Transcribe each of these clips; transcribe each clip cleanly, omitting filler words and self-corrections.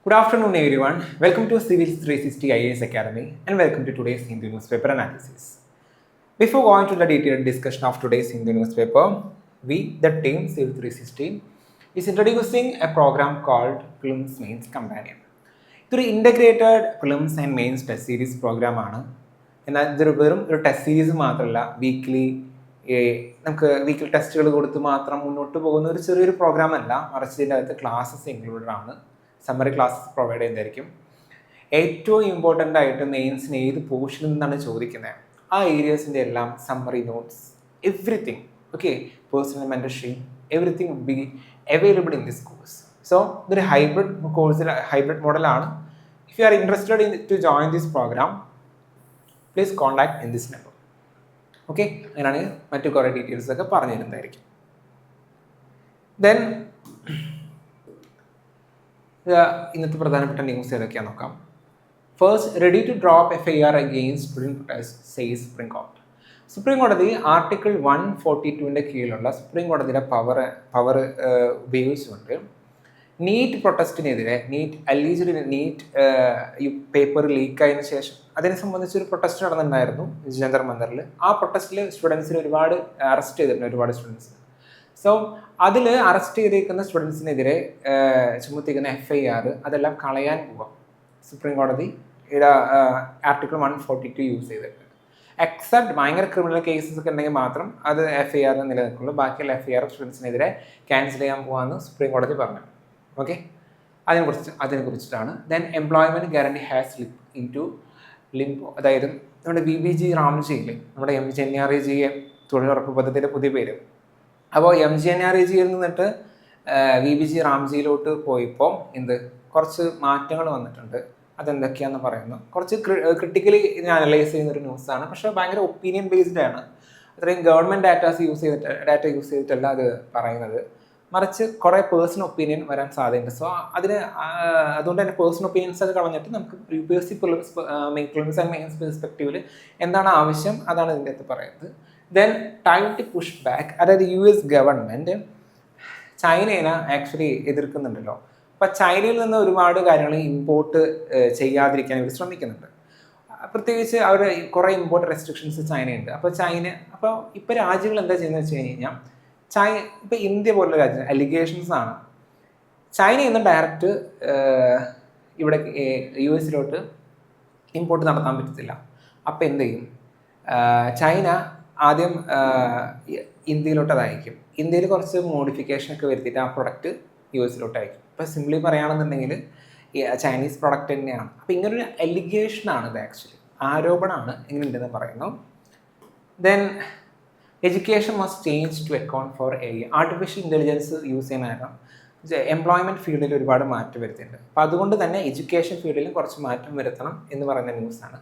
Good afternoon, everyone. Welcome to Civils 360 IAS Academy and welcome to today's Hindu newspaper analysis. Before going to the detailed discussion of today's Hindu newspaper, we, the team Civil 360, is introducing a program called Prelims Mains Companion. ഇതൊരു integrated prelims and mains test series പ്രോഗ്രാമാണ്. എന്നാൽ ഇതൊരു വെറും ഒരു test series മാത്രമല്ല, നമുക്ക് weekly ടെസ്റ്റുകൾ കൊടുത്ത് മാത്രം മുന്നോട്ട് പോകുന്ന ഒരു ചെറിയൊരു പ്രോഗ്രാം അല്ല, മറിച്ച് ഇതിൻ്റെ അകത്ത് ക്ലാസ്സസ് ഇൻക്ലൂഡഡ് ആണ്. സമ്മറി ക്ലാസ്സസ് പ്രൊവൈഡ് ചെയ്യുന്നതായിരിക്കും. ഏറ്റവും ഇമ്പോർട്ടൻ്റ് ആയിട്ട് മെയിൻസിന് ഏത് പോർഷനിൽ നിന്നാണ് ചോദിക്കുന്നത്, ആ ഏരിയസിൻ്റെ എല്ലാം summary notes, everything, okay, personal mentorship, everything would be available in this course. So ഇതൊരു ഹൈബ്രിഡ് മോഡലാണ്. If you are interested in to join this programme, please contact in this number. Okay, അങ്ങനെയാണ് മറ്റു കുറേ ഡീറ്റെയിൽസ് ഒക്കെ പറഞ്ഞു തരുന്നതായിരിക്കും. Then ഇന്നത്തെ പ്രധാനപ്പെട്ട ന്യൂസ് ഏതൊക്കെയാണെന്ന് നോക്കാം. First, ready to drop FIR against student protest says supreme കോടതി. സുപ്രീം കോടതി ആർട്ടിക്കിൾ 142 കീഴിലുള്ള സുപ്രീം കോടതിയുടെ പവർ ഉപയോഗിച്ചുകൊണ്ട് നീറ്റ് പ്രൊട്ടസ്റ്റിനെതിരെ, നീറ്റ് പേപ്പർ ലീക്കായതിനു ശേഷം അതിനെ സംബന്ധിച്ചൊരു പ്രൊട്ടസ്റ്റ് നടന്നിട്ടുണ്ടായിരുന്നു ജന്തർ മന്ദറിൽ. ആ പ്രൊട്ടസ്റ്റിൽ സ്റ്റുഡൻസിന് ഒരുപാട് അറസ്റ്റ് ചെയ്തിട്ടുണ്ട്, ഒരുപാട് സ്റ്റുഡൻസ്. സോ അതിൽ അറസ്റ്റ് ചെയ്തിരിക്കുന്ന സ്റ്റുഡൻസിനെതിരെ ചുമത്തിക്കുന്ന FIR അതെല്ലാം കളയാൻ പോവാം സുപ്രീം കോടതി ആർട്ടിക്കിൾ 142 യൂസ് ചെയ്തിട്ട്. എക്സെപ്റ്റ് ഭയങ്കര ക്രിമിനൽ കേസസ് ഒക്കെ ഉണ്ടെങ്കിൽ മാത്രം അത് FIR നിലനിൽക്കുള്ളൂ. ബാക്കിയുള്ള FIR സ്റ്റുഡൻസിനെതിരെ ക്യാൻസൽ ചെയ്യാൻ പോകാമെന്ന് സുപ്രീം കോടതി പറഞ്ഞു. ഓക്കെ, അതിനെക്കുറിച്ചിട്ടാണ്. Then employment guarantee has slip in to limbo. അതായത് നമ്മുടെ VBG റാംജിയില്ലേ, നമ്മുടെ MGNREG തൊഴിലുറപ്പ് പദ്ധതിയുടെ പുതിയ പേര്. അപ്പോൾ MGNREGയിൽ നിന്നിട്ട് VBG റാംജിയിലോട്ട് പോയപ്പോൾ കുറച്ച് മാറ്റങ്ങൾ വന്നിട്ടുണ്ട്. അതെന്തൊക്കെയാണെന്ന് പറയുന്നു. കുറച്ച് ക്രിട്ടിക്കലി ഇതിനെ അനലൈസ് ചെയ്യുന്നൊരു ന്യൂസാണ്, പക്ഷേ ഭയങ്കര ഒപ്പീനിയൻ ബേസ്ഡ് ആണ്. അത്രയും ഗവൺമെൻറ് ഡാറ്റ യൂസ് ചെയ്തിട്ടല്ല അത് പറയുന്നത്, മറിച്ച് കുറേ പേഴ്സണൽ ഒപ്പീനിയൻ വരാൻ സാധ്യതയുണ്ട്. സോ അതുകൊണ്ട് തന്നെ പേഴ്സണൽ ഒപ്പീനിയൻസ് ഒക്കെ കളഞ്ഞിട്ട് നമുക്ക് UPSC പ്രിലിംസ് ആൻഡ് മെയിൻസ് പെർസ്പെക്റ്റീവിൽ എന്താണ് ആവശ്യം അതാണ് ഇതിൻ്റെ അകത്ത് പറയുന്നത്. Then time to push back, അതായത് US ഗവൺമെൻറ് ചൈനയെ ആക്ച്വലി എതിർക്കുന്നുണ്ടല്ലോ. അപ്പോൾ ചൈനയിൽ നിന്ന് ഒരുപാട് കാര്യങ്ങൾ ഇമ്പോർട്ട് ചെയ്യാതിരിക്കാൻ ഇവർ ശ്രമിക്കുന്നുണ്ട്. പ്രത്യേകിച്ച് അവർ കുറേ ഇമ്പോർട്ട് റെസ്ട്രിക്ഷൻസ് ചൈനയുണ്ട്. അപ്പോൾ ഇപ്പോൾ രാജ്യങ്ങൾ എന്താ ചെയ്യുന്നത് വെച്ച് കഴിഞ്ഞാൽ, ഇപ്പോൾ ഇന്ത്യ പോലുള്ള രാജ്യം അലിഗേഷൻസ് ആണ്. ചൈനയിൽ നിന്ന് ഡയറക്റ്റ് ഇവിടെ US ഇമ്പോർട്ട് നടത്താൻ പറ്റത്തില്ല. അപ്പോൾ എന്ത് ചെയ്യും, ചൈന ആദ്യം ഇന്ത്യയിലോട്ട് അയക്കും. ഇന്ത്യയിൽ കുറച്ച് മോഡിഫിക്കേഷനൊക്കെ വരുത്തിയിട്ട് ആ പ്രൊഡക്റ്റ് US അയക്കും. ഇപ്പോൾ സിംപ്ലി പറയുകയാണെന്നുണ്ടെങ്കിൽ ചൈനീസ് പ്രൊഡക്റ്റ് തന്നെയാണ്. അപ്പോൾ ഇങ്ങനൊരു അലിഗേഷനാണ് ഇത്, ആക്ച്വലി ആരോപണമാണ്, ഇങ്ങനെ ഉണ്ടെന്ന് പറയുന്നു. Then education must change to account for AI. Artificial intelligence use ചെയ്യാനായിരുന്നു എംപ്ലോയ്മെൻറ്റ് ഫീൽഡിൽ ഒരുപാട് മാറ്റം വരുത്തിയിട്ടുണ്ട്. അപ്പോൾ അതുകൊണ്ട് തന്നെ എഡ്യൂക്കേഷൻ ഫീൽഡിലും കുറച്ച് മാറ്റം വരുത്തണം എന്ന് പറയുന്ന ന്യൂസാണ്.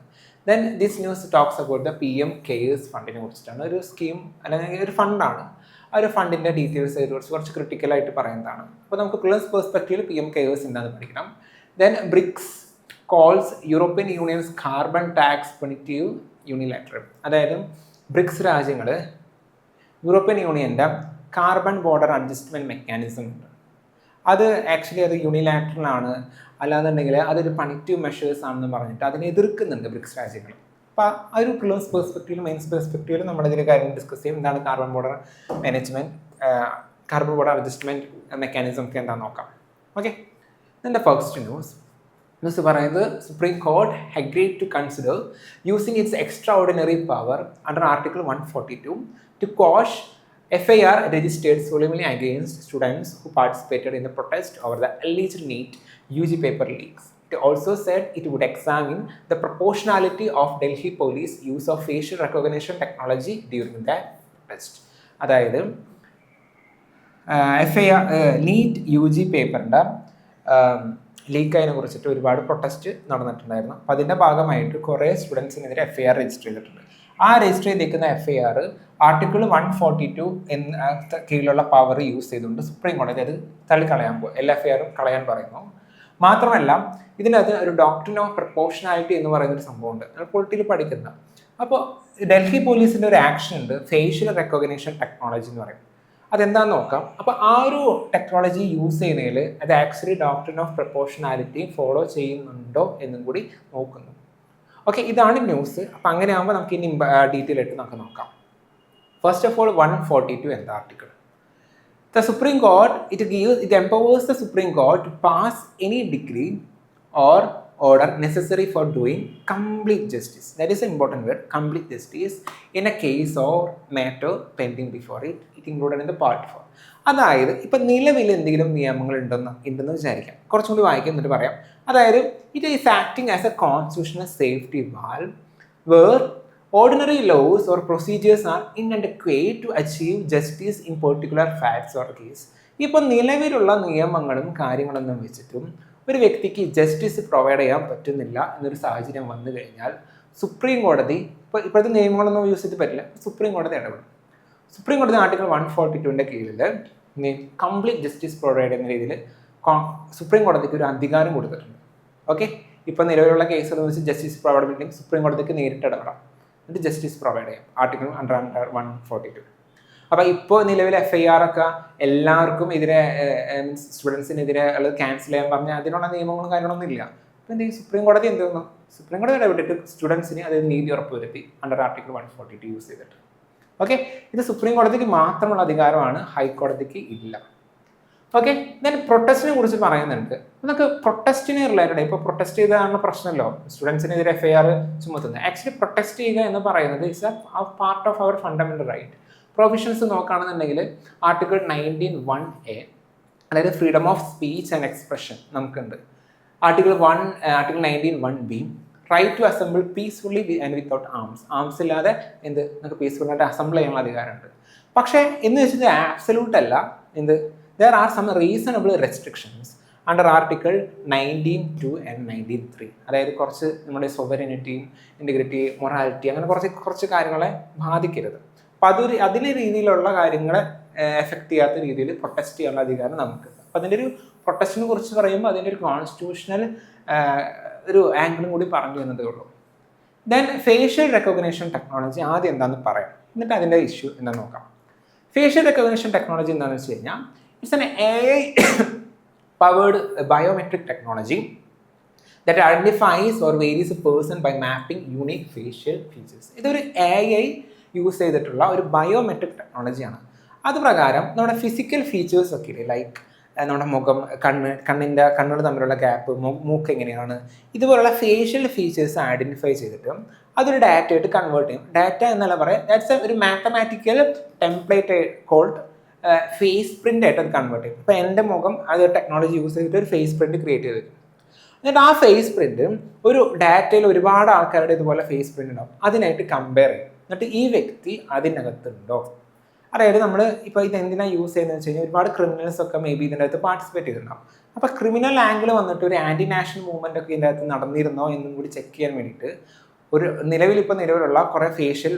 Then this news talks about the PM CARES ഫണ്ടിനെ കുറിച്ചിട്ടാണ്. ഒരു സ്കീം അല്ലെങ്കിൽ ഒരു ഫണ്ടാണ്. ആ ഒരു ഫണ്ടിൻ്റെ ഡീറ്റെയിൽസ് കുറച്ച് ക്രിട്ടിക്കലായിട്ട് പറയുന്നതാണ്. അപ്പോൾ നമുക്ക് പ്ലസ് പെർസ്പെക്റ്റീവിൽ PM CARES എന്താണെന്ന് പഠിക്കണം. Then BRICS calls European unions carbon tax punitive unilateral. അതായത് ബ്രിക്സ് രാജ്യങ്ങൾ യൂറോപ്യൻ യൂണിയൻ്റെ കാർബൺ ബോർഡർ അഡ്ജസ്റ്റ്മെൻറ്റ് മെക്കാനിസം ഉണ്ട്. അത് ആക്ച്വലി അത് യൂണിലാറ്ററൽ ആണ്, അല്ലാന്നുണ്ടെങ്കിൽ അതൊരു പണിറ്റീവ് മെഷേഴ്സ് ആണെന്ന് പറഞ്ഞിട്ട് അതിനെ എതിർക്കുന്നുണ്ട് ബ്രിക്സ് രാജ്യങ്ങൾ. അപ്പോൾ ആ ഒരു പ്രിലിംസ് പെർസ്പെക്റ്റീവിലും മെയിൻസ് പെർസ്പെക്റ്റീവിലും നമ്മളിതിൻ്റെ കാര്യം ഡിസ്കസ് ചെയ്യും. എന്താണ് കാർബൺ ബോർഡർ അഡ്ജസ്റ്റ്മെൻറ്റ് മെക്കാനിസം ഒക്കെ എന്താണെന്ന് നോക്കാം. ഓക്കെ, ഇതിൻ്റെ ഫസ്റ്റ് ന്യൂസ് പറയുന്നത് supreme court agreed to consider using its extraordinary power under article 142 to quash FIR registered solemnly against students who participated in the protest over the alleged NEET UG paper leaks. It also said it would examine the proportionality of Delhi police use of facial recognition technology during the protest. അതായത് FIR NEET UG പേപ്പറിൻ്റെ ലീക്കായതിനെ കുറിച്ചിട്ട് ഒരുപാട് protest നടന്നിട്ടുണ്ടായിരുന്നു. അപ്പോൾ അതിൻ്റെ ഭാഗമായിട്ട് കുറേ സ്റ്റുഡൻസിനെതിരെ FIR register ചെയ്തിട്ടുണ്ട്. ആ രജിസ്റ്റർ ചെയ്തിരിക്കുന്ന FIR ആർട്ടിക്കിൾ 142 എന്ന കീഴിലുള്ള പവർ യൂസ് ചെയ്തുകൊണ്ട് സുപ്രീം കോടതി അത് തള്ളിക്കളയാൻ പോകും. എല്ലാ FIRഉം കളയാൻ പറയുന്നു. മാത്രമല്ല ഇതിനകത്ത് ഒരു ഡോക്ട്രിൻ ഓഫ് പ്രൊപ്പോർഷണാലിറ്റി എന്ന് പറയുന്നൊരു സംഭവമുണ്ട്, പൊളിറ്റിയിൽ പഠിക്കുന്ന. അപ്പോൾ ഡൽഹി പോലീസിൻ്റെ ഒരു ആക്ഷൻ ഉണ്ട്, ഫേഷ്യൽ റെക്കഗ്നീഷൻ ടെക്നോളജി എന്ന് പറയും. അതെന്താണെന്ന് നോക്കാം. അപ്പോൾ ആ ഒരു ടെക്നോളജി യൂസ് ചെയ്യുന്നതിൽ അത് actually doctrine of proportionality follow ചെയ്യുന്നുണ്ടോ എന്നും കൂടി നോക്കുന്നു. ഓക്കെ, ഇതാണ് ന്യൂസ്. അപ്പം അങ്ങനെയാകുമ്പോൾ നമുക്ക് ഇനി ഡീറ്റെയിൽ ആയിട്ട് നമുക്ക് നോക്കാം. ഫസ്റ്റ് ഓഫ് ഓൾ 142 എന്താ article? The Supreme Court, it empowers the Supreme Court to pass any decree or order necessary for doing complete justice. That is an important word, complete justice, in a case or matter pending before it. It included in the part 4. അതായത് ഇപ്പം നിലവിൽ എന്തെങ്കിലും നിയമങ്ങൾ ഉണ്ടെന്ന് വിചാരിക്കാം. കുറച്ചുകൂടി വായിക്കാം എന്നിട്ട് പറയാം. അതായത് it is acting as a constitutional safety valve where ordinary laws or procedures are inadequate to achieve justice in particular facts or case. ഇപ്പോൾ നിലവിലുള്ള നിയമങ്ങളും കാര്യങ്ങളൊന്നും വെച്ചിട്ടും ഒരു വ്യക്തിക്ക് ജസ്റ്റിസ് പ്രൊവൈഡ് ചെയ്യാൻ പറ്റുന്നില്ല എന്നൊരു സാഹചര്യം വന്നു കഴിഞ്ഞാൽ സുപ്രീം കോടതി ഇപ്പോഴത്തെ നിയമങ്ങളൊന്നും യൂസ് ചെയ്ത് പറ്റില്ല, സുപ്രീം കോടതി ഇടപെടും. സുപ്രീം കോടതി ആർട്ടിക്കിൾ 142 കീഴിൽ കംപ്ലീറ്റ് ജസ്റ്റിസ് പ്രൊവൈഡ് ചെയ്യുന്ന രീതിയിൽ സുപ്രീം കോടതിക്ക് ഒരു അധികാരം കൊടുത്തിട്ടുണ്ട്. ഓക്കെ, ഇപ്പോൾ നിലവിലുള്ള കേസുകൾ വെച്ച് ജസ്റ്റിസ് പ്രൊവൈഡ് ചെയ്യണമെങ്കിൽ സുപ്രീം കോടതിക്ക് നേരിട്ട് ഇടപെടാം, എന്നിട്ട് ജസ്റ്റിസ് പ്രൊവൈഡ് ചെയ്യാം. Article under 142. അപ്പോൾ ഇപ്പോൾ നിലവിൽ FIR ഒക്കെ എല്ലാവർക്കും എതിരെ സ്റ്റുഡൻസിനെതിരെ ഉള്ളത് ക്യാൻസൽ ചെയ്യാൻ പറഞ്ഞാൽ അതിനുള്ള നിയമങ്ങളും കാര്യങ്ങളൊന്നും ഇല്ല. അപ്പോൾ എന്ത് ചെയ്യും? സുപ്രീം കോടതി എന്ത് ചെയ്യുന്നു? സുപ്രീം കോടതി ഇടപെട്ടിട്ട് സ്റ്റുഡൻസിന് അത് നീതി ഉറപ്പുവരുത്തി അണ്ടർ ആർട്ടിക്കിൾ 142 യൂസ് ചെയ്തിട്ട്. ഓക്കെ, ഇത് സുപ്രീം കോടതിക്ക് മാത്രമുള്ള അധികാരമാണ്, ഹൈക്കോടതിക്ക് ഇല്ല. ഓക്കെ, ദെൻ പ്രൊട്ടസ്റ്റിനെ കുറിച്ച് പറയുന്നുണ്ട്. നമുക്ക് പ്രൊട്ടസ്റ്റിനെ റിലേറ്റഡ്, ഇപ്പോൾ പ്രൊട്ടസ്റ്റ് ചെയ്തതാണ് പ്രശ്നമല്ലോ, സ്റ്റുഡൻസിനെതിരെ FIR ചുമത്തുന്നത്. ആക്ച്വലി പ്രൊട്ടസ്റ്റ് ചെയ്യുക എന്ന് പറയുന്നത് it's a part of our fundamental right. Provisions നോക്കുകയാണെന്നുണ്ടെങ്കിൽ ആർട്ടിക്കിൾ 19(1)(a), അതായത് freedom of speech and expression നമുക്കുണ്ട്. Article 19(1)(b), right to assemble peacefully and without arms. Arms ഇല്ലാതെ നമുക്ക് പീസ്ഫുള്ളായിട്ട് അസംബിൾ ചെയ്യാനുള്ള അധികാരമുണ്ട്. പക്ഷേ എന്ന് വെച്ചാൽ ആബ്സല്യൂട്ട് അല്ല. There are some reasonable restrictions under Article 19(2) and 19(3). അതായത് കുറച്ച് നമ്മുടെ സോവറിനിറ്റിയും ഇൻറ്റഗ്രിറ്റി, മൊറാലിറ്റി, അങ്ങനെ കുറച്ച് കാര്യങ്ങളെ ബാധിക്കരുത്. അപ്പം അതിലെ രീതിയിലുള്ള കാര്യങ്ങളെ എഫക്റ്റ് ചെയ്യാത്ത രീതിയിൽ പ്രൊട്ടസ്റ്റ് ചെയ്യാനുള്ള അധികാരം നമുക്ക്. അപ്പം അതിൻ്റെ ഒരു പ്രൊട്ടസ്റ്റിനെ കുറിച്ച് പറയുമ്പോൾ അതിൻ്റെ ഒരു കോൺസ്റ്റിറ്റ്യൂഷണൽ ഒരു ആംഗിളും കൂടി പറഞ്ഞു തന്നതേ ഉള്ളൂ. ദെൻ ഫേഷ്യൽ റെക്കഗ്നേഷൻ ടെക്നോളജി ആദ്യം എന്താണെന്ന് പറയാം, എന്നിട്ട് അതിൻ്റെ ഇഷ്യൂ എന്താണെന്ന് നോക്കാം. ഫേഷ്യൽ റെക്കഗ്നേഷൻ ടെക്നോളജി എന്താണെന്ന് വെച്ച് കഴിഞ്ഞാൽ it's an AI-powered biometric technology that identifies or varies a person by mapping unique facial features. ഇതൊരു AI യൂസ് ചെയ്തിട്ടുള്ള ഒരു ബയോമെട്രിക് ടെക്നോളജിയാണ്. അത് പ്രകാരം നമ്മുടെ ഫിസിക്കൽ ഫീച്ചേഴ്സ് ഒക്കെ ഇല്ലേ, ലൈക്ക് നമ്മുടെ മുഖം, കണ്ണുകൾ തമ്മിലുള്ള ഗ്യാപ്പ്, മൂക്ക് എങ്ങനെയാണ്, ഇതുപോലുള്ള ഫേഷ്യൽ ഫീച്ചേഴ്സ് ഐഡൻറ്റിഫൈ ചെയ്തിട്ട് അതൊരു ഡാറ്റ ആയിട്ട് കൺവേർട്ട് ചെയ്യും. ഡാറ്റ എന്നല്ല പറയാം, ദാറ്റ്സ് ഒരു mathematical template called face print ആയിട്ട് അത് കൺവേർട്ട് ചെയ്യും. ഇപ്പോൾ എൻ്റെ മുഖം അത് ടെക്നോളജി യൂസ് ചെയ്തിട്ട് ഒരു ഫേസ് പ്രിൻ്റ് ക്രിയേറ്റ് ചെയ്തിട്ടുണ്ട്. എന്നിട്ട് ആ ഫേസ് പ്രിൻ്റ് ഒരു ഡാറ്റയിൽ ഒരുപാട് ആൾക്കാരുടെ ഇതുപോലെ ഫേസ് പ്രിൻ്റ് ഉണ്ടാവും, അതിനായിട്ട് കമ്പയർ ചെയ്യും. എന്നിട്ട് ഈ വ്യക്തി അതിനകത്തുണ്ടോ, അതായത് നമ്മൾ ഇപ്പോൾ ഇത് എന്തിനാണ് യൂസ് ചെയ്യുന്നത് വെച്ച് കഴിഞ്ഞാൽ ഒരുപാട് ക്രിമിനൽസ് ഒക്കെ മേ ബി ഇതിൻ്റെ അകത്ത് പാർട്ടിസിപ്പേറ്റ് ചെയ്തിട്ടുണ്ടാവും. അപ്പോൾ ക്രിമിനൽ ആംഗിൾ വന്നിട്ട് ഒരു ആൻറ്റി നാഷണൽ മൂവ്മെൻ്റ് ഒക്കെ ഇതിൻ്റെ അകത്ത് നടന്നിരുന്നോ എന്നും കൂടി ചെക്ക് ചെയ്യാൻ വേണ്ടിയിട്ട് ഒരു നിലവിലുള്ള കുറേ ഫേഷ്യൽ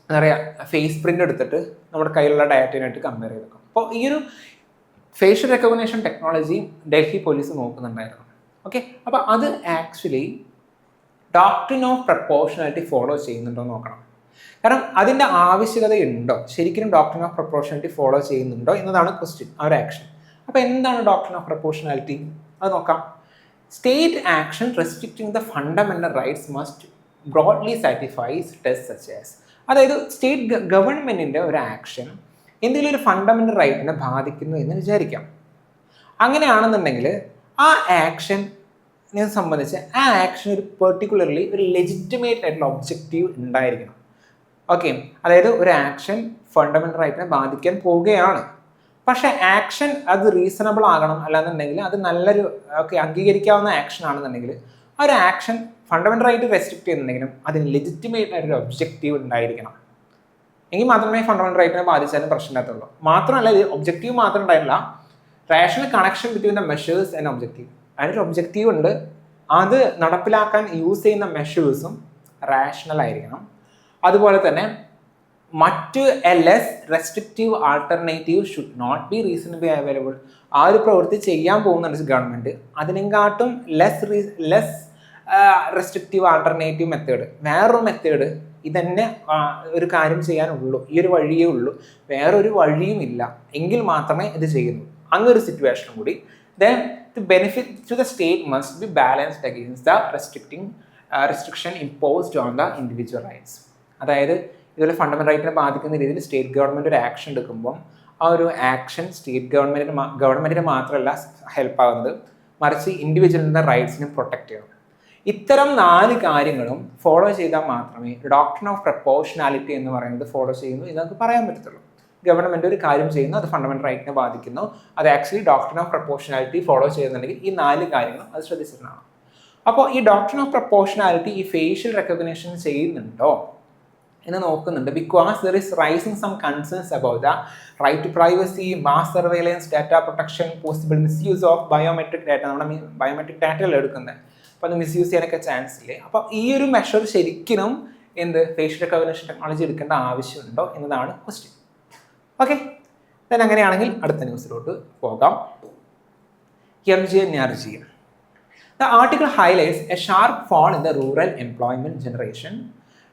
എന്താ പറയുക ഫേസ് പ്രിൻ്റ് എടുത്തിട്ട് നമ്മുടെ കയ്യിലുള്ള ഡാറ്റയായിട്ട് കമ്പയർ ചെയ്ത് വെക്കും. അപ്പോൾ ഈ ഒരു facial recognition technology Delhi police നോക്കുന്നുണ്ടായിരുന്നു. ഓക്കെ, അപ്പോൾ അത് actually doctrine of proportionality follow ചെയ്യുന്നുണ്ടോ എന്ന് നോക്കണം. കാരണം അതിൻ്റെ ആവശ്യകതയുണ്ടോ, ശരിക്കും ഡോക്ട്രിൻ ഓഫ് പ്രൊപ്പോർഷണാലിറ്റി ഫോളോ ചെയ്യുന്നുണ്ടോ എന്നതാണ് ക്വസ്റ്റ്യൻ, ആ ഒരു ആക്ഷൻ. അപ്പോൾ എന്താണ് ഡോക്ട്രിൻ ഓഫ് പ്രൊപ്പോർഷണാലിറ്റി? അത് നോക്കാം. State action restricting the fundamental rights must broadly satisfies test such as. അതായത് സ്റ്റേറ്റ് ഗവൺമെൻറ്റിൻ്റെ ഒരു ആക്ഷൻ എന്തെങ്കിലും ഒരു ഫണ്ടമെൻ്റൽ റൈറ്റിനെ ബാധിക്കുന്നു എന്ന് വിചാരിക്കാം. അങ്ങനെയാണെന്നുണ്ടെങ്കിൽ ആ ആക്ഷനെ സംബന്ധിച്ച് ആ ആക്ഷൻ ഒരു പെർട്ടിക്കുലർലി ഒരു ലെജിറ്റിമേറ്റ് ആയിട്ടുള്ള ഒബ്ജക്റ്റീവ് ഉണ്ടായിരിക്കണം. ഓക്കെ, അതായത് ഒരു ആക്ഷൻ ഫണ്ടമെൻ്റൽ റൈറ്റിനെ ബാധിക്കാൻ പോവുകയാണ്, പക്ഷേ ആക്ഷൻ അത് റീസണബിൾ ആകണം. അല്ലാന്നുണ്ടെങ്കിൽ അത് നല്ലൊരു അംഗീകരിക്കാവുന്ന ആക്ഷൻ ആണെന്നുണ്ടെങ്കിൽ ആ ഒരു ആക്ഷൻ ഫണ്ടമെൻ്റൽ റൈറ്റ് റെസ്ട്രിക്ട് ചെയ്യുന്നുണ്ടെങ്കിലും അതിന് ലെജിറ്റിമേറ്റ് ആയിട്ടൊരു ഒബ്ജക്റ്റീവ് ഉണ്ടായിരിക്കണം. എങ്കിൽ മാത്രമേ ഫണ്ടമെൻ്റൽ റൈറ്റിനെ ബാധിച്ചാലും പ്രശ്നമില്ലാത്തുള്ളൂ. മാത്രമല്ല ഇത് ഒബ്ജക്റ്റീവ് മാത്രം ഉണ്ടായില്ല, rational connection between the measures and objective. അതിനൊരു ഒബ്ജക്റ്റീവ് ഉണ്ട്, അത് നടപ്പിലാക്കാൻ യൂസ് ചെയ്യുന്ന മെഷേഴ്സും റാഷണൽ ആയിരിക്കണം. അതുപോലെ തന്നെ മറ്റ് less restrictive alternative should not be reasonably available. ആ ഒരു പ്രവൃത്തി ചെയ്യാൻ പോകുന്നുണ്ട് ഗവൺമെൻറ്, അതിനെക്കാട്ടും ലെസ് റെസ്ട്രിക്റ്റീവ് ആൾട്ടർനേറ്റീവ് മെത്തേഡ്, വേറൊരു മെത്തേഡ് ഇതന്നെ ഒരു കാര്യം ചെയ്യാനുള്ളൂ, ഈ ഒരു വഴിയേ ഉള്ളൂ, വേറൊരു വഴിയുമില്ല എങ്കിൽ മാത്രമേ ഇത് ചെയ്യുന്നു, അങ്ങനൊരു സിറ്റുവേഷനും കൂടി. Then the benefit to the state must be balanced against the restriction imposed on the individual rights. അതായത് ഇതുപോലെ ഫണ്ടമെന്റൽ റൈറ്റിനെ ബാധിക്കുന്ന രീതിയിൽ സ്റ്റേറ്റ് ഗവൺമെൻറ് ഒരു ആക്ഷൻ എടുക്കുമ്പോൾ ആ ഒരു ആക്ഷൻ സ്റ്റേറ്റ് ഗവൺമെൻറ്റിന് മാത്രമല്ല ഹെൽപ്പ് ആകുന്നത്, മറിച്ച് ഇൻഡിവിജ്വലിൻ്റെ റൈറ്റ്സിനെ പ്രൊട്ടക്റ്റ് ചെയ്യണം. ഇത്തരം 4 കാര്യങ്ങളും ഫോളോ ചെയ്താൽ മാത്രമേ ഡോക്ട്രിൻ ഓഫ് പ്രപ്പോർഷനാലിറ്റി എന്ന് പറയുന്നത് ഫോളോ ചെയ്യുന്നു എന്ന് നമുക്ക് പറയാൻ പറ്റത്തുള്ളൂ. ഗവൺമെൻറ് ഒരു കാര്യം ചെയ്യുന്നു, അത് ഫണ്ടമെന്റൽ റൈറ്റിനെ ബാധിക്കുന്നു, അത് ആക്ച്വലി ഡോക്ട്രിൻ ഓഫ് പ്രപ്പോർഷനാലിറ്റി ഫോളോ ചെയ്യുന്നുണ്ടെങ്കിൽ ഈ 4 കാര്യങ്ങളും അത് ശ്രദ്ധിച്ചിട്ടുണ്ടാണ്. അപ്പോൾ ഈ ഡോക്ട്രിൻ ഓഫ് പ്രപ്പോർഷനാലിറ്റി ഈ ഫേഷ്യൽ റെക്കഗ്നിഷൻ ചെയ്യുന്നുണ്ടോ എന്ന് നോക്കുന്നുണ്ട്. Because there is rising some concerns about the right to privacy, mass surveillance, data protection, possible misuse of biometric data. നമ്മുടെ ബയോമെട്രിക് ഡാറ്റകൾ എടുക്കുന്നത്, അപ്പോൾ അത് മിസ്യൂസ് ചെയ്യാനൊക്കെ ചാൻസ് ഇല്ലേ. അപ്പോൾ ഈ ഒരു മെഷർ ശരിക്കും ഫേഷ്യൽ റെക്കഗ്നിഷൻ ടെക്നോളജി എടുക്കേണ്ട ആവശ്യമുണ്ടോ എന്നതാണ് ക്വസ്റ്റ്യൻ. ഓക്കെ, ദെൻ അങ്ങനെയാണെങ്കിൽ അടുത്ത ന്യൂസിലോട്ട് പോകാം. MGNRG. The article highlights a sharp fall in the rural employment generation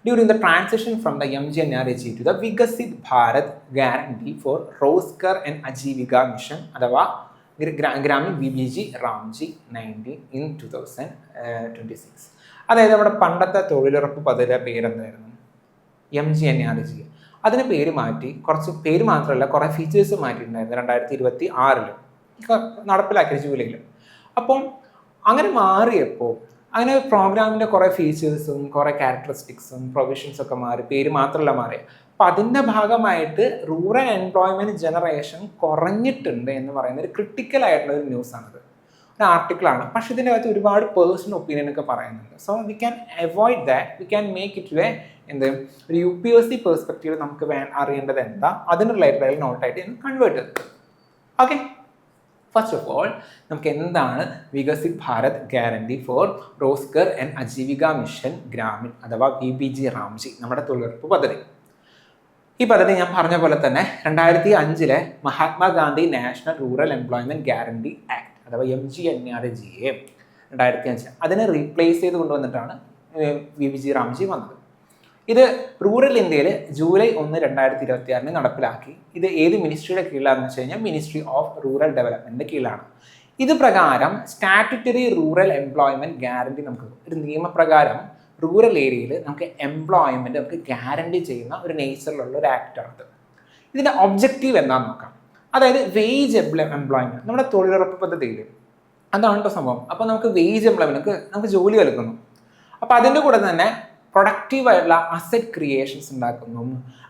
during the transition from the MGNRG to the Vikasit Bharat Guarantee for Rozgar and Ajivika Mission, അഥവാ Gramin VBG Ramji 19 in 2026. അതായത് നമ്മുടെ പണ്ടത്തെ തൊഴിലുറപ്പ് പദ്ധതിയുടെ പേരെന്തായിരുന്നു? MGNRG. അതിന് പേര് മാറ്റി, കുറച്ച് പേര് മാത്രമല്ല കുറേ ഫീച്ചേഴ്സ് മാറ്റിയിട്ടുണ്ടായിരുന്നു 2026 നടപ്പിലാക്കിയ ജൂലൈയിൽ. അപ്പം അങ്ങനെ മാറിയപ്പോൾ അങ്ങനെ പ്രോഗ്രാമിൻ്റെ കുറേ ഫീച്ചേഴ്സും കുറേ ക്യാരക്ടറിസ്റ്റിക്സും പ്രൊവിഷൻസൊക്കെ മാറി, പേര് മാത്രമല്ല മാറി. അപ്പം അതിൻ്റെ ഭാഗമായിട്ട് റൂറൽ എംപ്ലോയ്മെൻറ്റ് ജനറേഷൻ കുറഞ്ഞിട്ടുണ്ട് എന്ന് പറയുന്ന ഒരു ക്രിട്ടിക്കലായിട്ടുള്ള ഒരു ന്യൂസാണിത്, ഒരു ആർട്ടിക്കിളാണ്. പക്ഷേ ഇതിൻ്റെ അകത്ത് ഒരുപാട് പേഴ്സണൽ ഒപ്പീനിയൻ ഒക്കെ പറയുന്നുണ്ട്. So we can avoid that, we can make it ഒരു UPSC പെർസ്പെക്റ്റീവ് നമുക്ക് അറിയേണ്ടത് എന്താ, അതിന് റിലേറ്റഡ് നോട്ടായിട്ട് ഞാൻ കൺവേർട്ട് ചെയ്തത്. ഓക്കെ, ഫസ്റ്റ് ഓഫ് ഓൾ നമുക്ക് എന്താണ് Viksit Bharat guarantee for Rozgar and Ajeevika mission Grameen അഥവാ VBG റാംജി, നമ്മുടെ തൊഴിലുറപ്പ് പദ്ധതി. ഈ പദ്ധതി ഞാൻ പറഞ്ഞ പോലെ തന്നെ 2005 Mahatma Gandhi national rural employment guarantee act അഥവാ MGNRG 2005 അതിനെ റീപ്ലേസ് ചെയ്ത് കൊണ്ടുവന്നിട്ടാണ് VBG റാംജി വന്നത്. ഇത് റൂറൽ ഇന്ത്യയിൽ ജൂലൈ 1, 2026 നടപ്പിലാക്കി. ഇത് ഏത് മിനിസ്ട്രിയുടെ കീഴിലാണെന്ന് വെച്ച് കഴിഞ്ഞാൽ മിനിസ്ട്രി ഓഫ് റൂറൽ ഡെവലപ്മെൻറ്റിൻ്റെ കീഴിലാണ്. ഇത് പ്രകാരം സ്റ്റാറ്റ്യൂട്ടറി റൂറൽ എംപ്ലോയ്മെൻറ്റ് ഗ്യാരണ്ടി, നമുക്ക് ഒരു നിയമപ്രകാരം റൂറൽ ഏരിയയിൽ നമുക്ക് എംപ്ലോയ്മെൻറ്റ് നമുക്ക് ഗ്യാരണ്ടി ചെയ്യുന്ന ഒരു നേച്ചറിലുള്ള ഒരു ആക്റ്റാണത്. ഇതിൻ്റെ ഒബ്ജക്റ്റീവ് എന്താണെന്ന് നോക്കാം. അതായത് വേജ് എംപ്ലോയ്മെൻറ്റ് നമ്മുടെ തൊഴിലുറപ്പ് പദ്ധതിയിൽ അതാണ് ഇപ്പോൾ സംഭവം. അപ്പോൾ നമുക്ക് വേജ് എംപ്ലോയ്മെൻറ്റ് നമുക്ക് ജോലി നൽകുന്നു. അപ്പോൾ അതിൻ്റെ കൂടെ തന്നെ പ്രൊഡക്റ്റീവായിട്ടുള്ള അസറ്റ് ക്രിയേഷൻസ് ഉണ്ടാക്കുന്നു,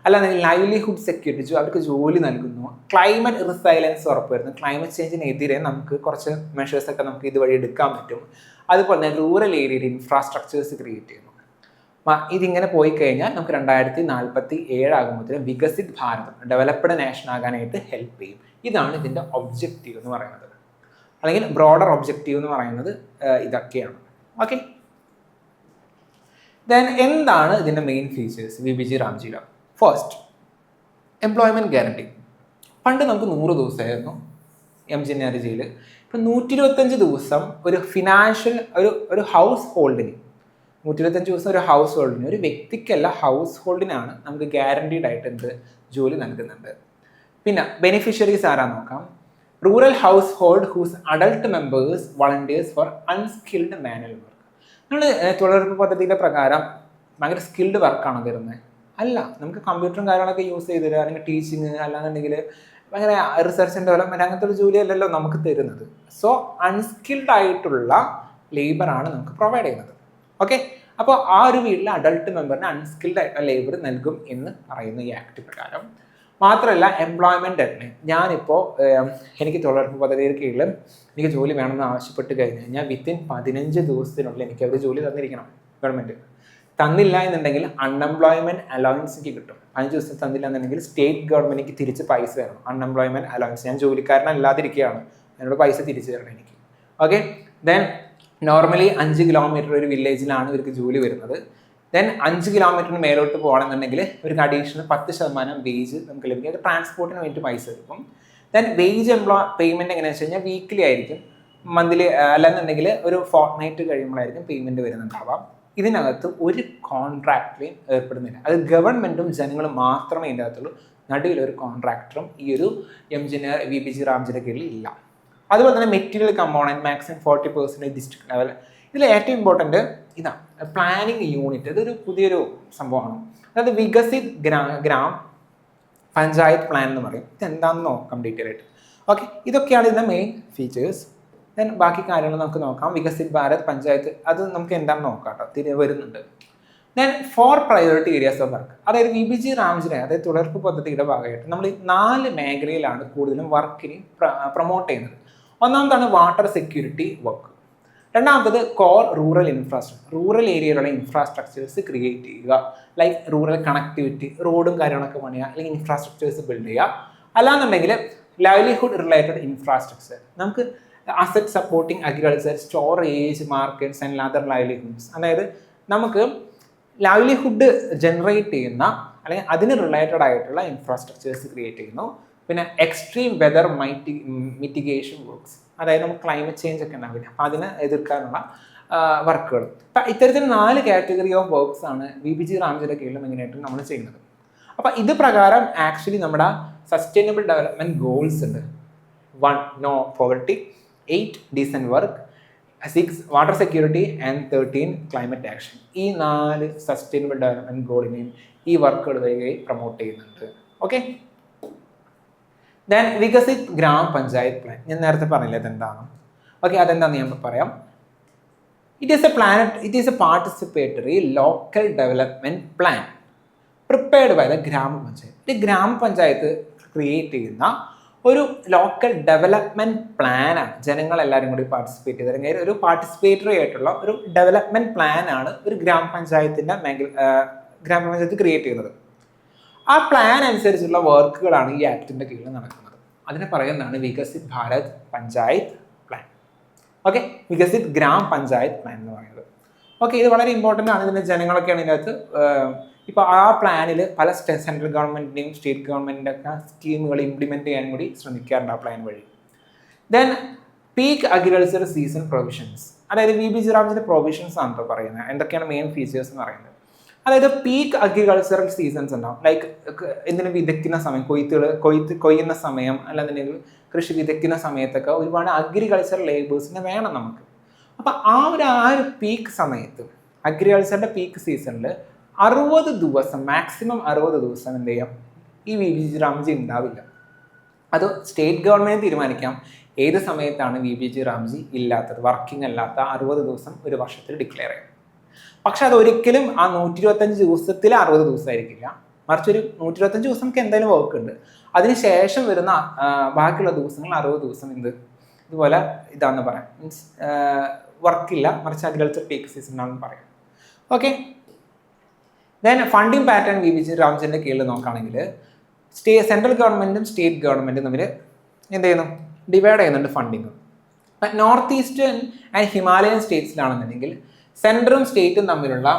അല്ലാതെ ലൈവ്ലിഹുഡ് സെക്യൂരിറ്റി, അവർക്ക് ജോലി നൽകുന്നു, ക്ലൈമറ്റ് റിസൈലൻസ് ഉറപ്പുവരുന്നു, ക്ലൈമറ്റ് ചേഞ്ചിനെതിരെ നമുക്ക് കുറച്ച് മെഷേഴ്സൊക്കെ നമുക്ക് ഇതുവഴി എടുക്കാൻ പറ്റും. അതുപോലെ തന്നെ റൂറൽ ഏരിയയിൽ ഇൻഫ്രാസ്ട്രക്ചേഴ്സ് ക്രിയേറ്റ് ചെയ്യുന്നു. ഇതിങ്ങനെ പോയി കഴിഞ്ഞാൽ നമുക്ക് 2047 ആകുമ്പോഴത്തേനും വികസിത് ഭാരതം ഡെവലപ്ഡ് നാഷൻ ആകാനായിട്ട് ഹെൽപ്പ് ചെയ്യും. ഇതാണ് ഇതിൻ്റെ ഒബ്ജക്റ്റീവ് എന്ന് പറയുന്നത്, അല്ലെങ്കിൽ ബ്രോഡർ ഒബ്ജക്റ്റീവ് എന്ന് പറയുന്നത് ഇതൊക്കെയാണ്. ഓക്കെ, ദെൻ എന്താണ് ഇതിൻ്റെ മെയിൻ ഫീച്ചേഴ്സ് VBG റാംജിയുടെ? First, employment guarantee. പണ്ട് നമുക്ക് 100 ദിവസമായിരുന്നു MGNRGയിൽ. ഇപ്പം 125 ദിവസം ഒരു ഫിനാൻഷ്യൽ ഒരു ഹൗസ് ഹോൾഡിന്, 125 ദിവസം ഒരു ഹൗസ് ഹോൾഡിന്, ഒരു വ്യക്തിക്കല്ല ഹൗസ് ഹോൾഡിനാണ് നമുക്ക് ഗ്യാരണ്ടീഡ് ആയിട്ട് ജോലി നൽകുന്നുണ്ട്. പിന്നെ ബെനിഫിഷ്യറീസ് ആരാ നോക്കാം. Rural household whose adult members volunteers for unskilled manual work. നമ്മൾ തൊഴിലുറപ്പ് പദ്ധതിയുടെ പ്രകാരം ഭയങ്കര സ്കിൽഡ് വർക്കാണോ തരുന്നത്? അല്ല, നമുക്ക് കമ്പ്യൂട്ടറും കാര്യങ്ങളൊക്കെ യൂസ് ചെയ്ത് തരിക, അല്ലെങ്കിൽ ടീച്ചിങ്, അല്ലാന്നുണ്ടെങ്കിൽ അങ്ങനെ റിസർച്ച് ആൻഡ് ഡെവലപ്മെൻറ്റ് അങ്ങനത്തെ ഒരു ജോലിയല്ലല്ലോ നമുക്ക് തരുന്നത്. സോ അൺസ്കിൽഡ് ആയിട്ടുള്ള ലേബറാണ് നമുക്ക് പ്രൊവൈഡ് ചെയ്യുന്നത്. ഓക്കെ, അപ്പോൾ ആ ഒരു വീട്ടിലെ അഡൾട്ട് മെമ്പറിന് അൺസ്കിൽഡ് ആയിട്ടുള്ള ലേബർ നൽകും എന്ന് പറയുന്ന ഈ ആക്ട് പ്രകാരം. മാത്രമല്ല എംപ്ലോയ്മെൻറ്റ് തന്നെ, ഞാനിപ്പോൾ എനിക്ക് തൊഴിലുറപ്പ് പദ്ധതിയുടെ കീഴിൽ എനിക്ക് ജോലി വേണമെന്ന് ആവശ്യപ്പെട്ട് കഴിഞ്ഞ് കഴിഞ്ഞാൽ വിത്തിൻ 15 ദിവസത്തിനുള്ളിൽ എനിക്ക് അവർ ജോലി തന്നിരിക്കണം. ഗവൺമെൻറ് തന്നില്ല എന്നുണ്ടെങ്കിൽ അൺഎംപ്ലോയ്മെൻറ്റ് അലവൻസ് എനിക്ക് കിട്ടും. 5 ദിവസം തന്നില്ല എന്നുണ്ടെങ്കിൽ സ്റ്റേറ്റ് ഗവൺമെൻറ് തിരിച്ച് പൈസ തരണം. അൺഎംപ്ലോയ്മെൻറ്റ് അലവൻസ്, ഞാൻ ജോലിക്കാരനല്ലാതിരിക്കുകയാണ്, എന്നോട് പൈസ തിരിച്ചു തരണം എനിക്ക്. ഓക്കെ, ദെൻ നോർമലി 5 കിലോമീറ്റർ ഒരു വില്ലേജിലാണ് ഇവർക്ക് ജോലി വരുന്നത്. ദെൻ 5 കിലോമീറ്ററിന് മേലോട്ട് പോകണമെന്നുണ്ടെങ്കിൽ ഒരു അഡീഷണൽ 10% വേജ് നമുക്ക് ലഭിക്കും. അത് ട്രാൻസ്പോർട്ടിന് വേണ്ടി പൈസ എടുക്കും. ദെൻ വേജ് പേയ്മെൻറ്റ് എങ്ങനെയാണെന്ന് വെച്ച് കഴിഞ്ഞാൽ വീക്ക്ലി ആയിരിക്കും, മന്ത്ലി അല്ലെന്നുണ്ടെങ്കിൽ ഒരു ഫോർട്ട്നൈറ്റ് കഴിയുമ്പോഴായിരിക്കും പേയ്മെൻറ്റ് വരുന്നുണ്ടാവാം. ഇതിനകത്ത് ഒരു കോൺട്രാക്റ്റിലും ഏർപ്പെടുന്നില്ല. അത് ഗവൺമെൻറ്റും ജനങ്ങളും മാത്രമേ ഇതിൻ്റെ അകത്തുള്ളൂ. നടുവിലൊരു കോൺട്രാക്ടറും ഈ ഒരു എഞ്ചിനീയർ VBG റാംജിയുടെ കീഴിൽ ഇല്ല. അതുപോലെ തന്നെ material component maximum 40% district level. ഇതിൽ ഏറ്റവും ഇമ്പോർട്ടൻറ്റ് ഇതാണ് പ്ലാനിങ് യൂണിറ്റ്. ഇതൊരു പുതിയൊരു സംഭവമാണ്. അതായത് വികസിത് ഗ്രാം പഞ്ചായത്ത് പ്ലാൻ എന്ന് പറയും. ഇതെന്താണെന്ന് നോക്കാം ഡീറ്റെയിൽ ആയിട്ട്. ഓക്കെ, ഇതൊക്കെയാണ് ഇതിൻ്റെ മെയിൻ ഫീച്ചേഴ്സ്. ദെൻ ബാക്കി കാര്യങ്ങൾ നമുക്ക് നോക്കാം. വികസിത് ഭാരത് പഞ്ചായത്ത് അത് നമുക്ക് എന്താണെന്ന് നോക്കാം കേട്ടോ, വരുന്നുണ്ട്. Then 4 priority areas of work. അതായത് VBG റാംജിനെ, അതായത് തുടർപ്പ് പദ്ധതിയുടെ ഭാഗമായിട്ട് നമ്മൾ 4 മേഖലയിലാണ് കൂടുതലും വർക്കിനെ പ്രൊമോട്ട് ചെയ്യുന്നത്. ഒന്നാമതാണ് വാട്ടർ സെക്യൂരിറ്റി വർക്ക്. രണ്ടാമത്തത് കോർ റൂറൽ ഇൻഫ്രാസ്ട്രക്ചർ, റൂറൽ ഏരിയയിലുള്ള ഇൻഫ്രാസ്ട്രക്ചേഴ്സ് ക്രിയേറ്റ് ചെയ്യുക. ലൈക്ക് റൂറൽ കണക്ടിവിറ്റി, റോഡും കാര്യങ്ങളൊക്കെ പണിയുക, അല്ലെങ്കിൽ ഇൻഫ്രാസ്ട്രക്ചേഴ്സ് ബിൽഡ് ചെയ്യുക. അല്ലാന്നുണ്ടെങ്കിൽ ലൈവ്ലിഹുഡ് റിലേറ്റഡ് ഇൻഫ്രാസ്ട്രക്ചർ, നമുക്ക് asset supporting agriculture, storage, markets and other livelihoods. അതായത് നമുക്ക് ലൈവ്ലിഹുഡ് ജനറേറ്റ് ചെയ്യുന്ന അല്ലെങ്കിൽ അതിന് റിലേറ്റഡ് ആയിട്ടുള്ള ഇൻഫ്രാസ്ട്രക്ചേഴ്സ് ക്രിയേറ്റ് ചെയ്യുന്നു. പിന്നെ എക്സ്ട്രീം വെതർ മിറ്റിഗേഷൻ വർക്ക്സ്, അതായത് നമുക്ക് ക്ലൈമറ്റ് ചേഞ്ച് ഒക്കെ ഉണ്ടാവില്ല, അപ്പോൾ അതിനെ എതിർക്കാനുള്ള വർക്കുകൾ. അപ്പം ഇത്തരത്തിൽ 4 കാറ്റഗറി ഓഫ് വർക്ക്സ് ആണ് VBG റാംജിയുടെ കീഴിൽ മെയിനായിട്ടും നമ്മൾ ചെയ്യുന്നത്. അപ്പം ഇത് പ്രകാരം ആക്ച്വലി നമ്മുടെ സസ്റ്റൈനബിൾ ഡെവലപ്മെൻറ്റ് ഗോൾസ് ഉണ്ട്. 1 no poverty, 8 decent work, 6 water security and 13 climate action. ഈ 4 സസ്റ്റൈനബിൾ ഡെവലപ്മെൻറ്റ് ഗോളിനെയും ഈ വർക്കുകൾ വഴിയായി പ്രൊമോട്ട് ചെയ്യുന്നുണ്ട്. Okay, then Viksit Gram Panchayat plan. ഞാൻ നേരത്തെ പറഞ്ഞില്ല അതെന്താണ്. ഓക്കെ, അതെന്താണെന്ന് ഞാൻ പറയാം. It is a participatory local development plan prepared by the Gram Panchayat. ഒരു ഗ്രാമപഞ്ചായത്ത് ക്രിയേറ്റ് ചെയ്യുന്ന ഒരു ലോക്കൽ ഡെവലപ്മെൻറ്റ് പ്ലാനാണ്. ജനങ്ങളെല്ലാവരും കൂടി പാർട്ടിസിപ്പേറ്റ് ചെയ്ത്, അല്ലെങ്കിൽ ഒരു പാർട്ടിസിപ്പേറ്ററി ആയിട്ടുള്ള ഒരു ഡെവലപ്മെൻറ്റ് പ്ലാനാണ് ഒരു ഗ്രാമപഞ്ചായത്ത് ക്രിയേറ്റ് ചെയ്യുന്നത്. ആ പ്ലാൻ അനുസരിച്ചുള്ള വർക്കുകളാണ് ഈ ആക്ടിൻ്റെ കീഴിൽ നടക്കുന്നത്. അതിനെ പറയുന്നതാണ് Viksit Bharat panchayat plan. Okay, Viksit Gram Panchayat plan എന്ന് പറയുന്നത്. ഓക്കെ, ഇത് വളരെ ഇമ്പോർട്ടൻ്റ് ആണ്. ഇതിൻ്റെ ജനങ്ങളൊക്കെയാണ് ഇതിനകത്ത് ഇപ്പോൾ ആ പ്ലാനിൽ പല സെൻട്രൽ ഗവൺമെൻറ്റിൻ്റെയും സ്റ്റേറ്റ് ഗവൺമെൻറ്റിൻ്റെ ഒക്കെ സ്കീമുകൾ ഇംപ്ലിമെൻറ്റ് ചെയ്യാൻ കൂടി ശ്രമിക്കാറുണ്ട് ആ പ്ലാൻ വഴി. Then peak agriculture season provisions, അതായത് VBG റാംജിൻ്റെ പ്രൊവിഷൻസ് ആണ് ഇപ്പോൾ പറയുന്നത്. എന്തൊക്കെയാണ് മെയിൻ ഫീച്ചേഴ്സ് എന്ന് പറയുന്നത്. അതായത് പീക്ക് അഗ്രികൾച്ചറൽ സീസൺസ് ഉണ്ടാവും. ലൈക്ക് എന്തിനു വിതയ്ക്കുന്ന സമയം, കൊയ്യുന്ന സമയം, അല്ലാന്നുണ്ടെങ്കിൽ കൃഷി വിതയ്ക്കുന്ന സമയത്തൊക്കെ ഒരുപാട് അഗ്രികൾച്ചർ ലേബേഴ്സിനെ വേണം നമുക്ക്. അപ്പം ആ ഒരു പീക്ക് സമയത്ത്, അഗ്രികൾച്ചറിൻ്റെ പീക്ക് സീസണിൽ 60 ദിവസം, മാക്സിമം 60 ദിവസം എന്ത് ചെയ്യാം, ഈ VBG റാംജി ഉണ്ടാവില്ല. അത് സ്റ്റേറ്റ് ഗവൺമെൻറ് തീരുമാനിക്കാം ഏത് സമയത്താണ് VBG റാംജി ഇല്ലാത്തത്, വർക്കിംഗ് അല്ലാത്ത 60 ദിവസം ഒരു വർഷത്തിൽ ഡിക്ലെയർ ചെയ്യാം. പക്ഷെ അതൊരിക്കലും ആ 125 ദിവസത്തിൽ 60 ദിവസമായിരിക്കില്ല. മറിച്ച് ഒരു 125 ദിവസം നമുക്ക് എന്തായാലും വർക്ക് ഉണ്ട്. അതിനുശേഷം വരുന്ന ബാക്കിയുള്ള ദിവസങ്ങൾ 60 ദിവസം ഇതുപോലെ ഇതാണെന്ന് പറയാം. മീൻസ് വർക്കില്ല, മറിച്ച് അഗ്രികൾച്ചർ പീക്ക് സീസൺ ആണെന്ന് പറയാം. Okay, then funding pattern VBG റാംജിൻ്റെ കീഴിൽ നോക്കുകയാണെങ്കിൽ സെൻട്രൽ ഗവൺമെൻറ്റും സ്റ്റേറ്റ് ഗവൺമെൻറ്റും തമ്മിൽ എന്ത് ചെയ്യുന്നു, ഡിവൈഡ് ചെയ്യുന്നുണ്ട് funding. North eastern and Himalayan സ്റ്റേറ്റ്സിലാണെന്നുണ്ടെങ്കിൽ സെൻട്രലും സ്റ്റേറ്റും തമ്മിലുള്ള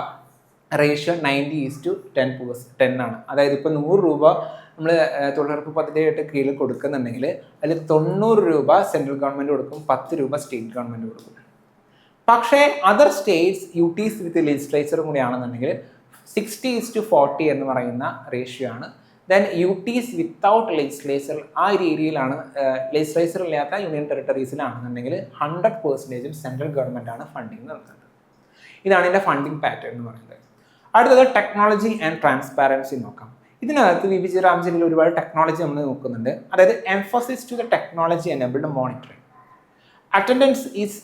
റേഷ്യോ 90:10 ആണ്. അതായത് ഇപ്പോൾ 100 രൂപ നമ്മൾ തൊഴിലുറപ്പ് പദ്ധതിയായിട്ട് കീഴിൽ കൊടുക്കുന്നുണ്ടെങ്കിൽ അതിൽ 90 രൂപ സെൻട്രൽ ഗവൺമെൻറ് കൊടുക്കും, 10 രൂപ സ്റ്റേറ്റ് ഗവൺമെൻറ് കൊടുക്കും. പക്ഷേ അതർ സ്റ്റേറ്റ്സ് UTs വിത്ത് ലെജിസ്ലേച്ചറും കൂടി ആണെന്നുണ്ടെങ്കിൽ 60:40 എന്ന് പറയുന്ന റേഷ്യോ ആണ്. ദെൻ UTs വിത്തൗട്ട് ലെജിസ്ലേച്ചർ ആ ഒരു ഏരിയയിലാണ്, ലെജിസ്ലേച്ചർ ഇല്ലാത്ത യൂണിയൻ ടെറിട്ടറീസിലാണെന്നുണ്ടെങ്കിൽ 100% സെൻട്രൽ ഗവൺമെൻറ് ആണ് ഫണ്ടിങ് നൽകുന്നത്. ഇതാണ് ഇതിൻ്റെ ഫണ്ടിങ് പാറ്റേൺ എന്ന് പറയുന്നത്. അടുത്തത് ടെക്നോളജി ആൻഡ് ട്രാൻസ്പാരൻസി നോക്കാം. ഇതിനകത്ത് VBG റാംജിയിൽ ഒരുപാട് ടെക്നോളജി നമ്മൾ നോക്കുന്നുണ്ട്. അതായത് emphasis to the technology enabled monitoring. Attendance is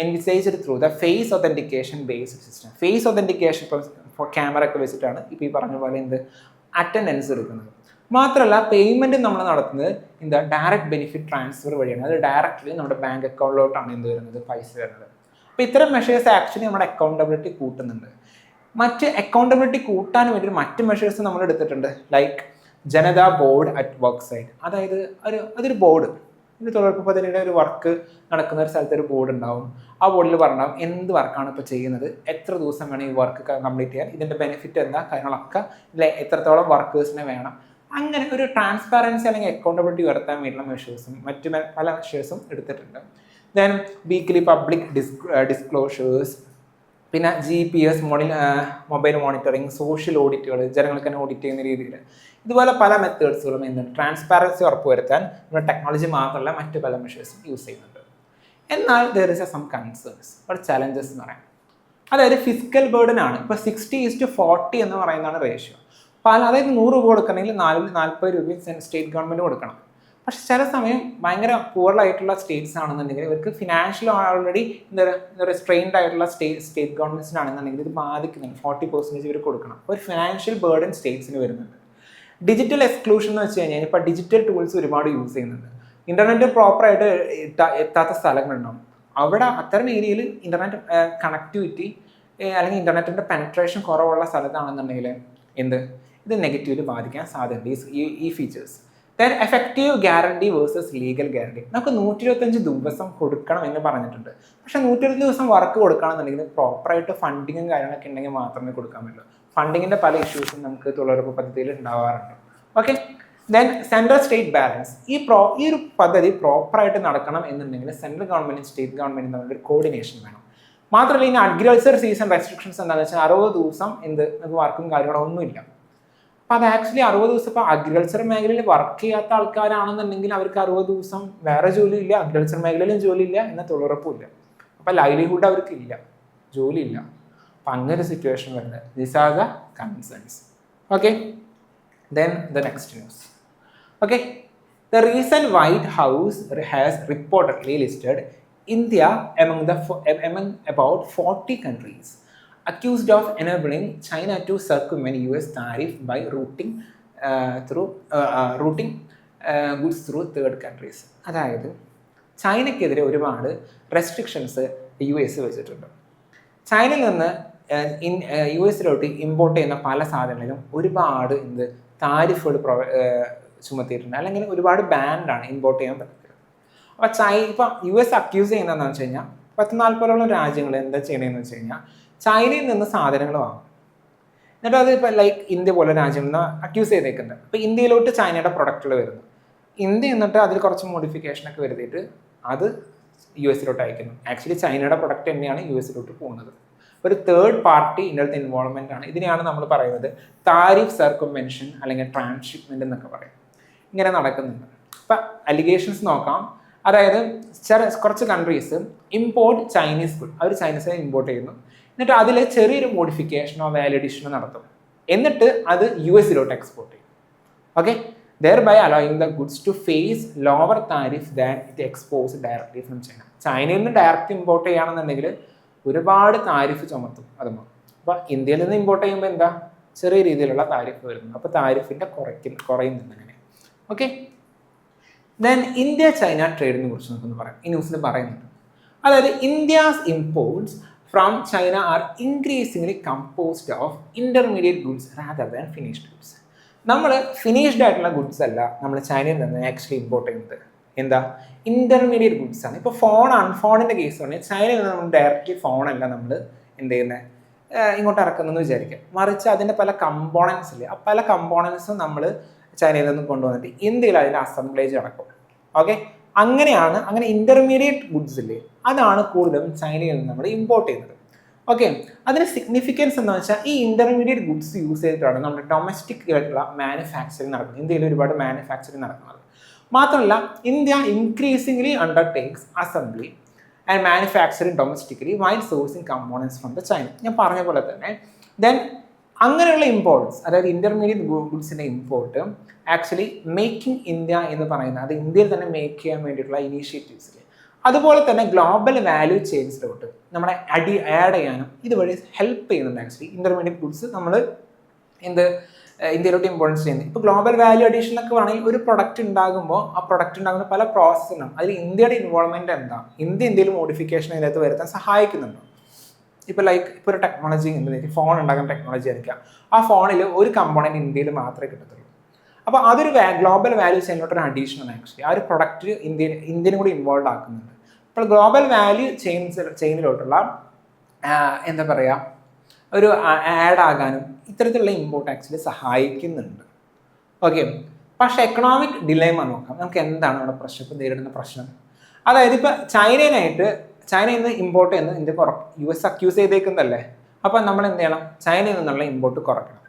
envisaged through the face authentication based system. Face authentication ഇപ്പോൾ ക്യാമറ ഒക്കെ വെച്ചിട്ടാണ് ഇപ്പോൾ ഈ പറഞ്ഞ പോലെ അറ്റൻഡൻസ് എടുക്കുന്നത്. മാത്രമല്ല പേയ്മെൻറ്റ് നമ്മൾ നടത്തുന്നത് ഡയറക്റ്റ് ബെനിഫിറ്റ് ട്രാൻസ്ഫർ വഴിയാണ്. അത് ഡയറക്റ്റ്ലി നമ്മുടെ ബാങ്ക് അക്കൗണ്ടിലോട്ടാണ് വരുന്നത്, പൈസ വരുന്നത്. അപ്പോൾ ഇത്തരം മെഷേഴ്സ് ആക്ച്വലി നമ്മുടെ അക്കൗണ്ടബിലിറ്റി കൂട്ടുന്നുണ്ട്. മറ്റ് അക്കൗണ്ടബിലിറ്റി കൂട്ടാൻ വേണ്ടി മറ്റ് മെഷേഴ്സ് നമ്മൾ എടുത്തിട്ടുണ്ട്. Like Janata board at work site. അതായത് അതൊരു ബോർഡ്, ഇത് തൊഴിലുറപ്പ് പദ്ധതിയുടെ ഒരു വർക്ക് നടക്കുന്ന ഒരു സ്ഥലത്ത് ഒരു ബോർഡ് ഉണ്ടാവും. ആ ബോർഡിൽ പറഞ്ഞാൽ എന്ത് വർക്കാണ് ഇപ്പോൾ ചെയ്യുന്നത്, എത്ര ദിവസം വേണം ഈ വർക്ക് കംപ്ലീറ്റ് ചെയ്യാൻ, ഇതിൻ്റെ ബെനിഫിറ്റ് എന്താ, കാര്യങ്ങളൊക്കെ എത്രത്തോളം വർക്കേഴ്സിനെ വേണം. അങ്ങനെ ഒരു ട്രാൻസ്പാരൻസി അല്ലെങ്കിൽ അക്കൗണ്ടബിലിറ്റി ഉയർത്താൻ വേണ്ടിയുള്ള മെഷേഴ്സും മറ്റു പല മെഷേഴ്സും എടുത്തിട്ടുണ്ട്. ദെൻ വീക്ക്ലി പബ്ലിക് ഡിസ്ക്ലോഷേഴ്സ്, പിന്നെ GPS മൊബൈൽ മോണിറ്ററിങ്, സോഷ്യൽ ഓഡിറ്റുകൾ, ജനങ്ങൾക്ക് തന്നെ ഓഡിറ്റ് ചെയ്യുന്ന രീതിയിൽ ഇതുപോലെ പല മെത്തേഡ്സുകളും എന്താണ് ട്രാൻസ്പാരൻസി ഉറപ്പുവരുത്താൻ നമ്മുടെ ടെക്നോളജി മാത്രമല്ല മറ്റ് പല മെഷേഴ്സും യൂസ് ചെയ്യുന്നുണ്ട്. എന്നാൽ there is some concerns, challenges എന്ന് പറയാം. അതായത് ഫിസിക്കൽ ബേർഡൻ ആണ്. ഇപ്പോൾ 60:40 എന്ന് പറയുന്നതാണ് റേഷ്യോ. അതായത് 100 രൂപ കൊടുക്കണമെങ്കിൽ 40 രൂപ സ്റ്റേറ്റ് ഗവൺമെൻറ് കൊടുക്കണം. പക്ഷെ ചില സമയം ഭയങ്കര പൂവറായിട്ടുള്ള സ്റ്റേറ്റ്സ് ആണെന്നുണ്ടെങ്കിൽ ഇവർക്ക് ഫിനാൻഷ്യൽ ഓൾറെഡി എന്താ സ്ട്രെയിൻഡ് ആയിട്ടുള്ള സ്റ്റേറ്റ് ഗവൺമെൻറ്റ്സിനാണെന്നുണ്ടെങ്കിൽ ഇത് ബാധിക്കുന്നുണ്ട്. 40% ഇവർ കൊടുക്കണം. ഒരു ഫിനാൻഷ്യൽ ബേർഡൻ സ്റ്റേറ്റ്സിന് വരുന്നുണ്ട്. ഡിജിറ്റൽ എക്സ്ക്ലൂഷൻ എന്ന് വെച്ച് കഴിഞ്ഞാൽ ഇപ്പോൾ ഡിജിറ്റൽ ടൂൾസ് ഒരുപാട് യൂസ് ചെയ്യുന്നുണ്ട്. ഇന്റർനെറ്റ് പ്രോപ്പറായിട്ട് എത്താത്ത സ്ഥലങ്ങളുണ്ടാവും. അവിടെ അത്തരം ഏരിയയിൽ ഇന്റർനെറ്റ് കണക്ടിവിറ്റി അല്ലെങ്കിൽ ഇന്റർനെറ്റിന്റെ പെനട്രേഷൻ കുറവുള്ള സ്ഥലത്താണെന്നുണ്ടെങ്കിൽ ഇത് നെഗറ്റീവ്ലി ബാധിക്കാൻ സാധ്യതയുണ്ട് ഈ features. Then effective guarantee versus legal guarantee. നമുക്ക് 125 ദിവസം കൊടുക്കണം എന്ന് പറഞ്ഞിട്ടുണ്ട്. പക്ഷേ 120 ദിവസം വർക്ക് കൊടുക്കണമെന്നുണ്ടെങ്കിൽ പ്രോപ്പറായിട്ട് ഫണ്ടിങ്ങും കാര്യങ്ങളൊക്കെ ഉണ്ടെങ്കിൽ മാത്രമേ കൊടുക്കാൻ പറ്റുള്ളൂ. ഫണ്ടിങ്ങിൻ്റെ പല ഇഷ്യൂസും നമുക്ക് തൊഴിലുറപ്പ് പദ്ധതിയിൽ ഉണ്ടാവാറുണ്ട്. Okay, then central state balance. ഈ ഒരു പദ്ധതി പ്രോപ്പറായിട്ട് നടക്കണം എന്നുണ്ടെങ്കിൽ സെൻട്രൽ ഗവൺമെൻറ്റും സ്റ്റേറ്റ് ഗവൺമെൻറ്റും തമ്മിലൊരു കോർഡിനേഷൻ വേണം. മാത്രമല്ല ഇനി അഗ്രികൾച്ചർ സീസൺ റെസ്ട്രിക്ഷൻസ് എന്താണെന്ന് വെച്ചാൽ 60 ദിവസം നമുക്ക് വർക്കും കാര്യങ്ങളോ ഒന്നുമില്ല. അപ്പോൾ അത് ആക്ച്വലി 60 ദിവസം ഇപ്പോൾ അഗ്രികൾച്ചർ മേഖലയിൽ വർക്ക് ചെയ്യാത്ത ആൾക്കാരാണെന്നുണ്ടെങ്കിൽ അവർക്ക് 60 ദിവസം വേറെ ജോലിയില്ല, അഗ്രികൾച്ചർ മേഖലയിലും ജോലിയില്ല, എന്നാൽ തൊഴിലുറപ്പുമില്ല. അപ്പോൾ ലൈവ്ലിഹുഡ് അവർക്ക് ഇല്ല, ജോലിയില്ല. അപ്പം അങ്ങനെ സിറ്റുവേഷൻ വരുന്നത്. These are the concerns. Okay, then the next news. Okay, the recent White House has reportedly listed India among about 40 countries accused of enabling China to circumvent US tariff by routing goods through third countries. അതായത് ചൈനയ്ക്കെതിരെ ഒരുപാട് restrictions US വെച്ചിട്ടുണ്ട്. ചൈനയിൽ നിന്ന് US-ലോട്ട് import ചെയ്യുന്ന പല സാധനങ്ങളിലും ഒരുപാട് താരിഫുകൾ ചുമത്തിയിട്ടുണ്ട്, അല്ലെങ്കിൽ ഒരുപാട് ബാൻഡാണ്, ഇമ്പോർട്ട് ചെയ്യാൻ പറ്റത്തില്ല. അപ്പോൾ ഇപ്പം US അക്യൂസ് ചെയ്യുന്നതെന്ന് വെച്ച് കഴിഞ്ഞാൽ 40 രാജ്യങ്ങൾ എന്താ ചെയ്യണമെന്ന് വെച്ച് കഴിഞ്ഞാൽ ചൈനയിൽ നിന്ന് സാധനങ്ങൾ വാങ്ങും. എന്നിട്ട് അത് ഇപ്പോൾ ലൈക്ക് ഇന്ത്യ പോലെ രാജ്യങ്ങളിൽ നിന്ന് അക്യൂസ് ചെയ്തേക്കുന്നത്. അപ്പോൾ ഇന്ത്യയിലോട്ട് ചൈനയുടെ പ്രൊഡക്റ്റുകൾ വരുന്നു. ഇന്ത്യ എന്നിട്ട് അതിൽ കുറച്ച് മോഡിഫിക്കേഷനൊക്കെ വരുത്തിയിട്ട് അത് US-ലോട്ട് അയക്കുന്നു. ആക്ച്വലി ചൈനയുടെ പ്രൊഡക്റ്റ് തന്നെയാണ് US-ലോട്ട് പോകുന്നത്. ഒരു തേർഡ് പാർട്ടി ഇതിനകത്ത് ഇൻവോൾവ്മെൻ്റ് ആണ്. ഇതിനെയാണ് നമ്മൾ പറയുന്നത് താരിഫ് സർക്കംവെൻഷൻ അല്ലെങ്കിൽ ട്രാൻസ്ഷിപ്മെൻ്റ് എന്നൊക്കെ പറയും. ഇങ്ങനെ നടക്കുന്നുണ്ട്. അപ്പം അലിഗേഷൻസ് നോക്കാം. അതായത് കുറച്ച് കൺട്രീസ് ഇമ്പോർട്ട് ചൈനീസ് ഗുഡ്, അവർ ചൈനീസ് ഇമ്പോർട്ട് ചെയ്യുന്നു, എന്നിട്ട് അതിൽ ചെറിയൊരു മോഡിഫിക്കേഷനോ വാലിഡേഷനോ നടത്തും, എന്നിട്ട് അത് US-ലോട്ട് എക്സ്പോർട്ട് ചെയ്യും. Okay, thereby allowing the goods to face lower tariff than it exports directly from China. ചൈനയിൽ നിന്ന് ഡയറക്റ്റ് ഇമ്പോർട്ട് ചെയ്യുകയാണെന്നുണ്ടെങ്കിൽ ഒരുപാട് താരിഫ് ചുമത്തും അതുമ്പോൾ. അപ്പോൾ ഇന്ത്യയിൽ നിന്ന് ഇമ്പോർട്ട് ചെയ്യുമ്പോൾ എന്താ ചെറിയ രീതിയിലുള്ള താരിഫ് വരുന്നു. അപ്പോൾ താരിഫിൻ്റെ കുറയുന്നുണ്ട് അങ്ങനെ. ഓക്കെ, ദെൻ ഇന്ത്യ ചൈന ട്രേഡിനെ കുറിച്ച് നമുക്കൊന്ന് പറയാം. ഈ ന്യൂസിൽ പറയുന്നുണ്ട്. അതായത് India's imports from China are increasingly composed of intermediate goods rather than finished goods. നമ്മൾ ഫിനിഷ്ഡ് ആയിട്ടുള്ള ഗുഡ്സ് അല്ല നമ്മൾ ചൈനയിൽ നിന്ന് ആക്ച്വലി ഇമ്പോർട്ട് ചെയ്യുന്നത്. എന്താ, ഇന്റർമീഡിയറ്റ് ഗുഡ്സ് ആണ്. ഇപ്പോൾ ഫോണിൻ്റെ കേസ് പറഞ്ഞാൽ ചൈനയിൽ നിന്ന് നമ്മൾ ഡയറക്റ്റ്ലി ഫോണല്ല നമ്മൾ എന്ത് ചെയ്യുന്നത് ഇങ്ങോട്ട് ഇറക്കുന്നതെന്ന് വിചാരിക്കുക. മറിച്ച് അതിൻ്റെ പല കമ്പോണൻസ് ഇല്ലേ, ആ പല കമ്പോണൻസും നമ്മൾ ചൈനയിൽ നിന്ന് കൊണ്ടുവന്നിട്ട് ഇന്ത്യയിൽ അതിൻ്റെ അസംബ്ലേജ് നടക്കും. ഓക്കെ, അങ്ങനെ ഇന്റർമീഡിയറ്റ് ഗുഡ്സ് ഇല്ലേ, അതാണ് കൂടുതലും ചൈനയിൽ നിന്ന് നമ്മൾ ഇമ്പോർട്ട് ചെയ്യുന്നത്. ഓക്കെ, അതിന് സിഗ്നിഫിക്കൻസ് എന്താണെന്ന് വെച്ചാൽ ഈ ഇന്റർമീഡിയറ്റ് ഗുഡ്സ് യൂസ് ചെയ്തിട്ടാണ് നമ്മുടെ ഡൊമസ്റ്റിക് ആയിട്ടുള്ള മാനുഫാക്ചറിങ് നടക്കുന്നത്. ഇന്ത്യയിൽ ഒരുപാട് മാനുഫാക്ചറിങ് നടക്കുന്നത്. മാത്രമല്ല India increasingly undertakes assembly and manufacturing domestically while sourcing components from the China. ഞാൻ പറഞ്ഞ പോലെ തന്നെ ദെൻ അങ്ങനെയുള്ള ഇമ്പോർട്ട്സ്, അതായത് ഇന്റർമീഡിയറ്റ് ഗുഡ്സിൻ്റെ ഇമ്പോർട്ട് ആക്ച്വലി മേക്കിംഗ് ഇന്ത്യ എന്ന് പറയുന്നത് അത് ഇന്ത്യയിൽ തന്നെ മേക്ക് ചെയ്യാൻ വേണ്ടിയിട്ടുള്ള ഇനീഷ്യേറ്റീവ്സിൽ, അതുപോലെ തന്നെ ഗ്ലോബൽ വാല്യൂ ചെയിൻസിലോട്ട് നമ്മളെ ആഡ് ചെയ്യാനും ഇതുവഴി ഹെൽപ്പ് ചെയ്യുന്നുണ്ട്. ആക്ച്വലി ഇന്റർമീഡിയറ്റ് ഗുഡ്സ് നമ്മൾ ഇന്ത്യയിലോട്ട് ഇമ്പോർട്ടൻസ് ചെയ്യുന്നത്. ഇപ്പോൾ ഗ്ലോബൽ വാല്യൂ അഡീഷനൊക്കെ വേണമെങ്കിൽ ഒരു പ്രൊഡക്റ്റ് ഉണ്ടാകുമ്പോൾ ആ പ്രൊഡക്റ്റ് ഉണ്ടാകുന്ന പല പ്രോസസ്സ് ഉണ്ടാകും. അതിൽ ഇന്ത്യയുടെ ഇൻവോൾവ്മെൻറ്റ് എന്താ, ഇന്ത്യ എന്തെങ്കിലും മോഡിഫിക്കേഷൻ ഇതിനകത്ത് വരുത്താൻ സഹായിക്കുന്നുണ്ടോ? ഇപ്പോൾ ഒരു ടെക്നോളജി എന്തെങ്കിലും ഫോൺ ഉണ്ടാക്കുന്ന ടെക്നോളജി ആയിരിക്കാം, ആ ഫോണിൽ ഒരു കമ്പോണൻറ്റ് ഇന്ത്യയിൽ മാത്രമേ കിട്ടത്തുള്ളൂ. അപ്പോൾ അതൊരു ഗ്ലോബൽ വാല്യൂ ചെയിനിലോട്ടൊരു അഡീഷനാണ്. ആക്ച്വലി ആ ഒരു പ്രൊഡക്റ്റ് ഇന്ത്യനും കൂടി ഇൻവോൾവ് ആക്കുന്നുണ്ട്. അപ്പോൾ ഗ്ലോബൽ വാല്യൂ ചെയിനിലോട്ടുള്ള എന്താ പറയുക ഒരു ആഡ് ആകാനും ഇത്തരത്തിലുള്ള ഇമ്പോർട്ട് ആക്ച്വലി സഹായിക്കുന്നുണ്ട്. ഓക്കെ, പക്ഷേ എക്കണോമിക് ഡിലേമ നോക്കാം. നമുക്ക് എന്താണ് നമ്മുടെ പ്രശ്നം, ഇപ്പോൾ നേരിടുന്ന പ്രശ്നം. അതായത് ഇപ്പോൾ ചൈനയിൽ നിന്ന് ഇമ്പോർട്ട് ചെയ്യുന്നത് ഇന്ത്യ US അക്യൂസ് ചെയ്തേക്കുന്നതല്ലേ. അപ്പം നമ്മൾ എന്ത് ചെയ്യണം? ചൈനയിൽ നിന്നുള്ള ഇമ്പോർട്ട് കുറയ്ക്കണം.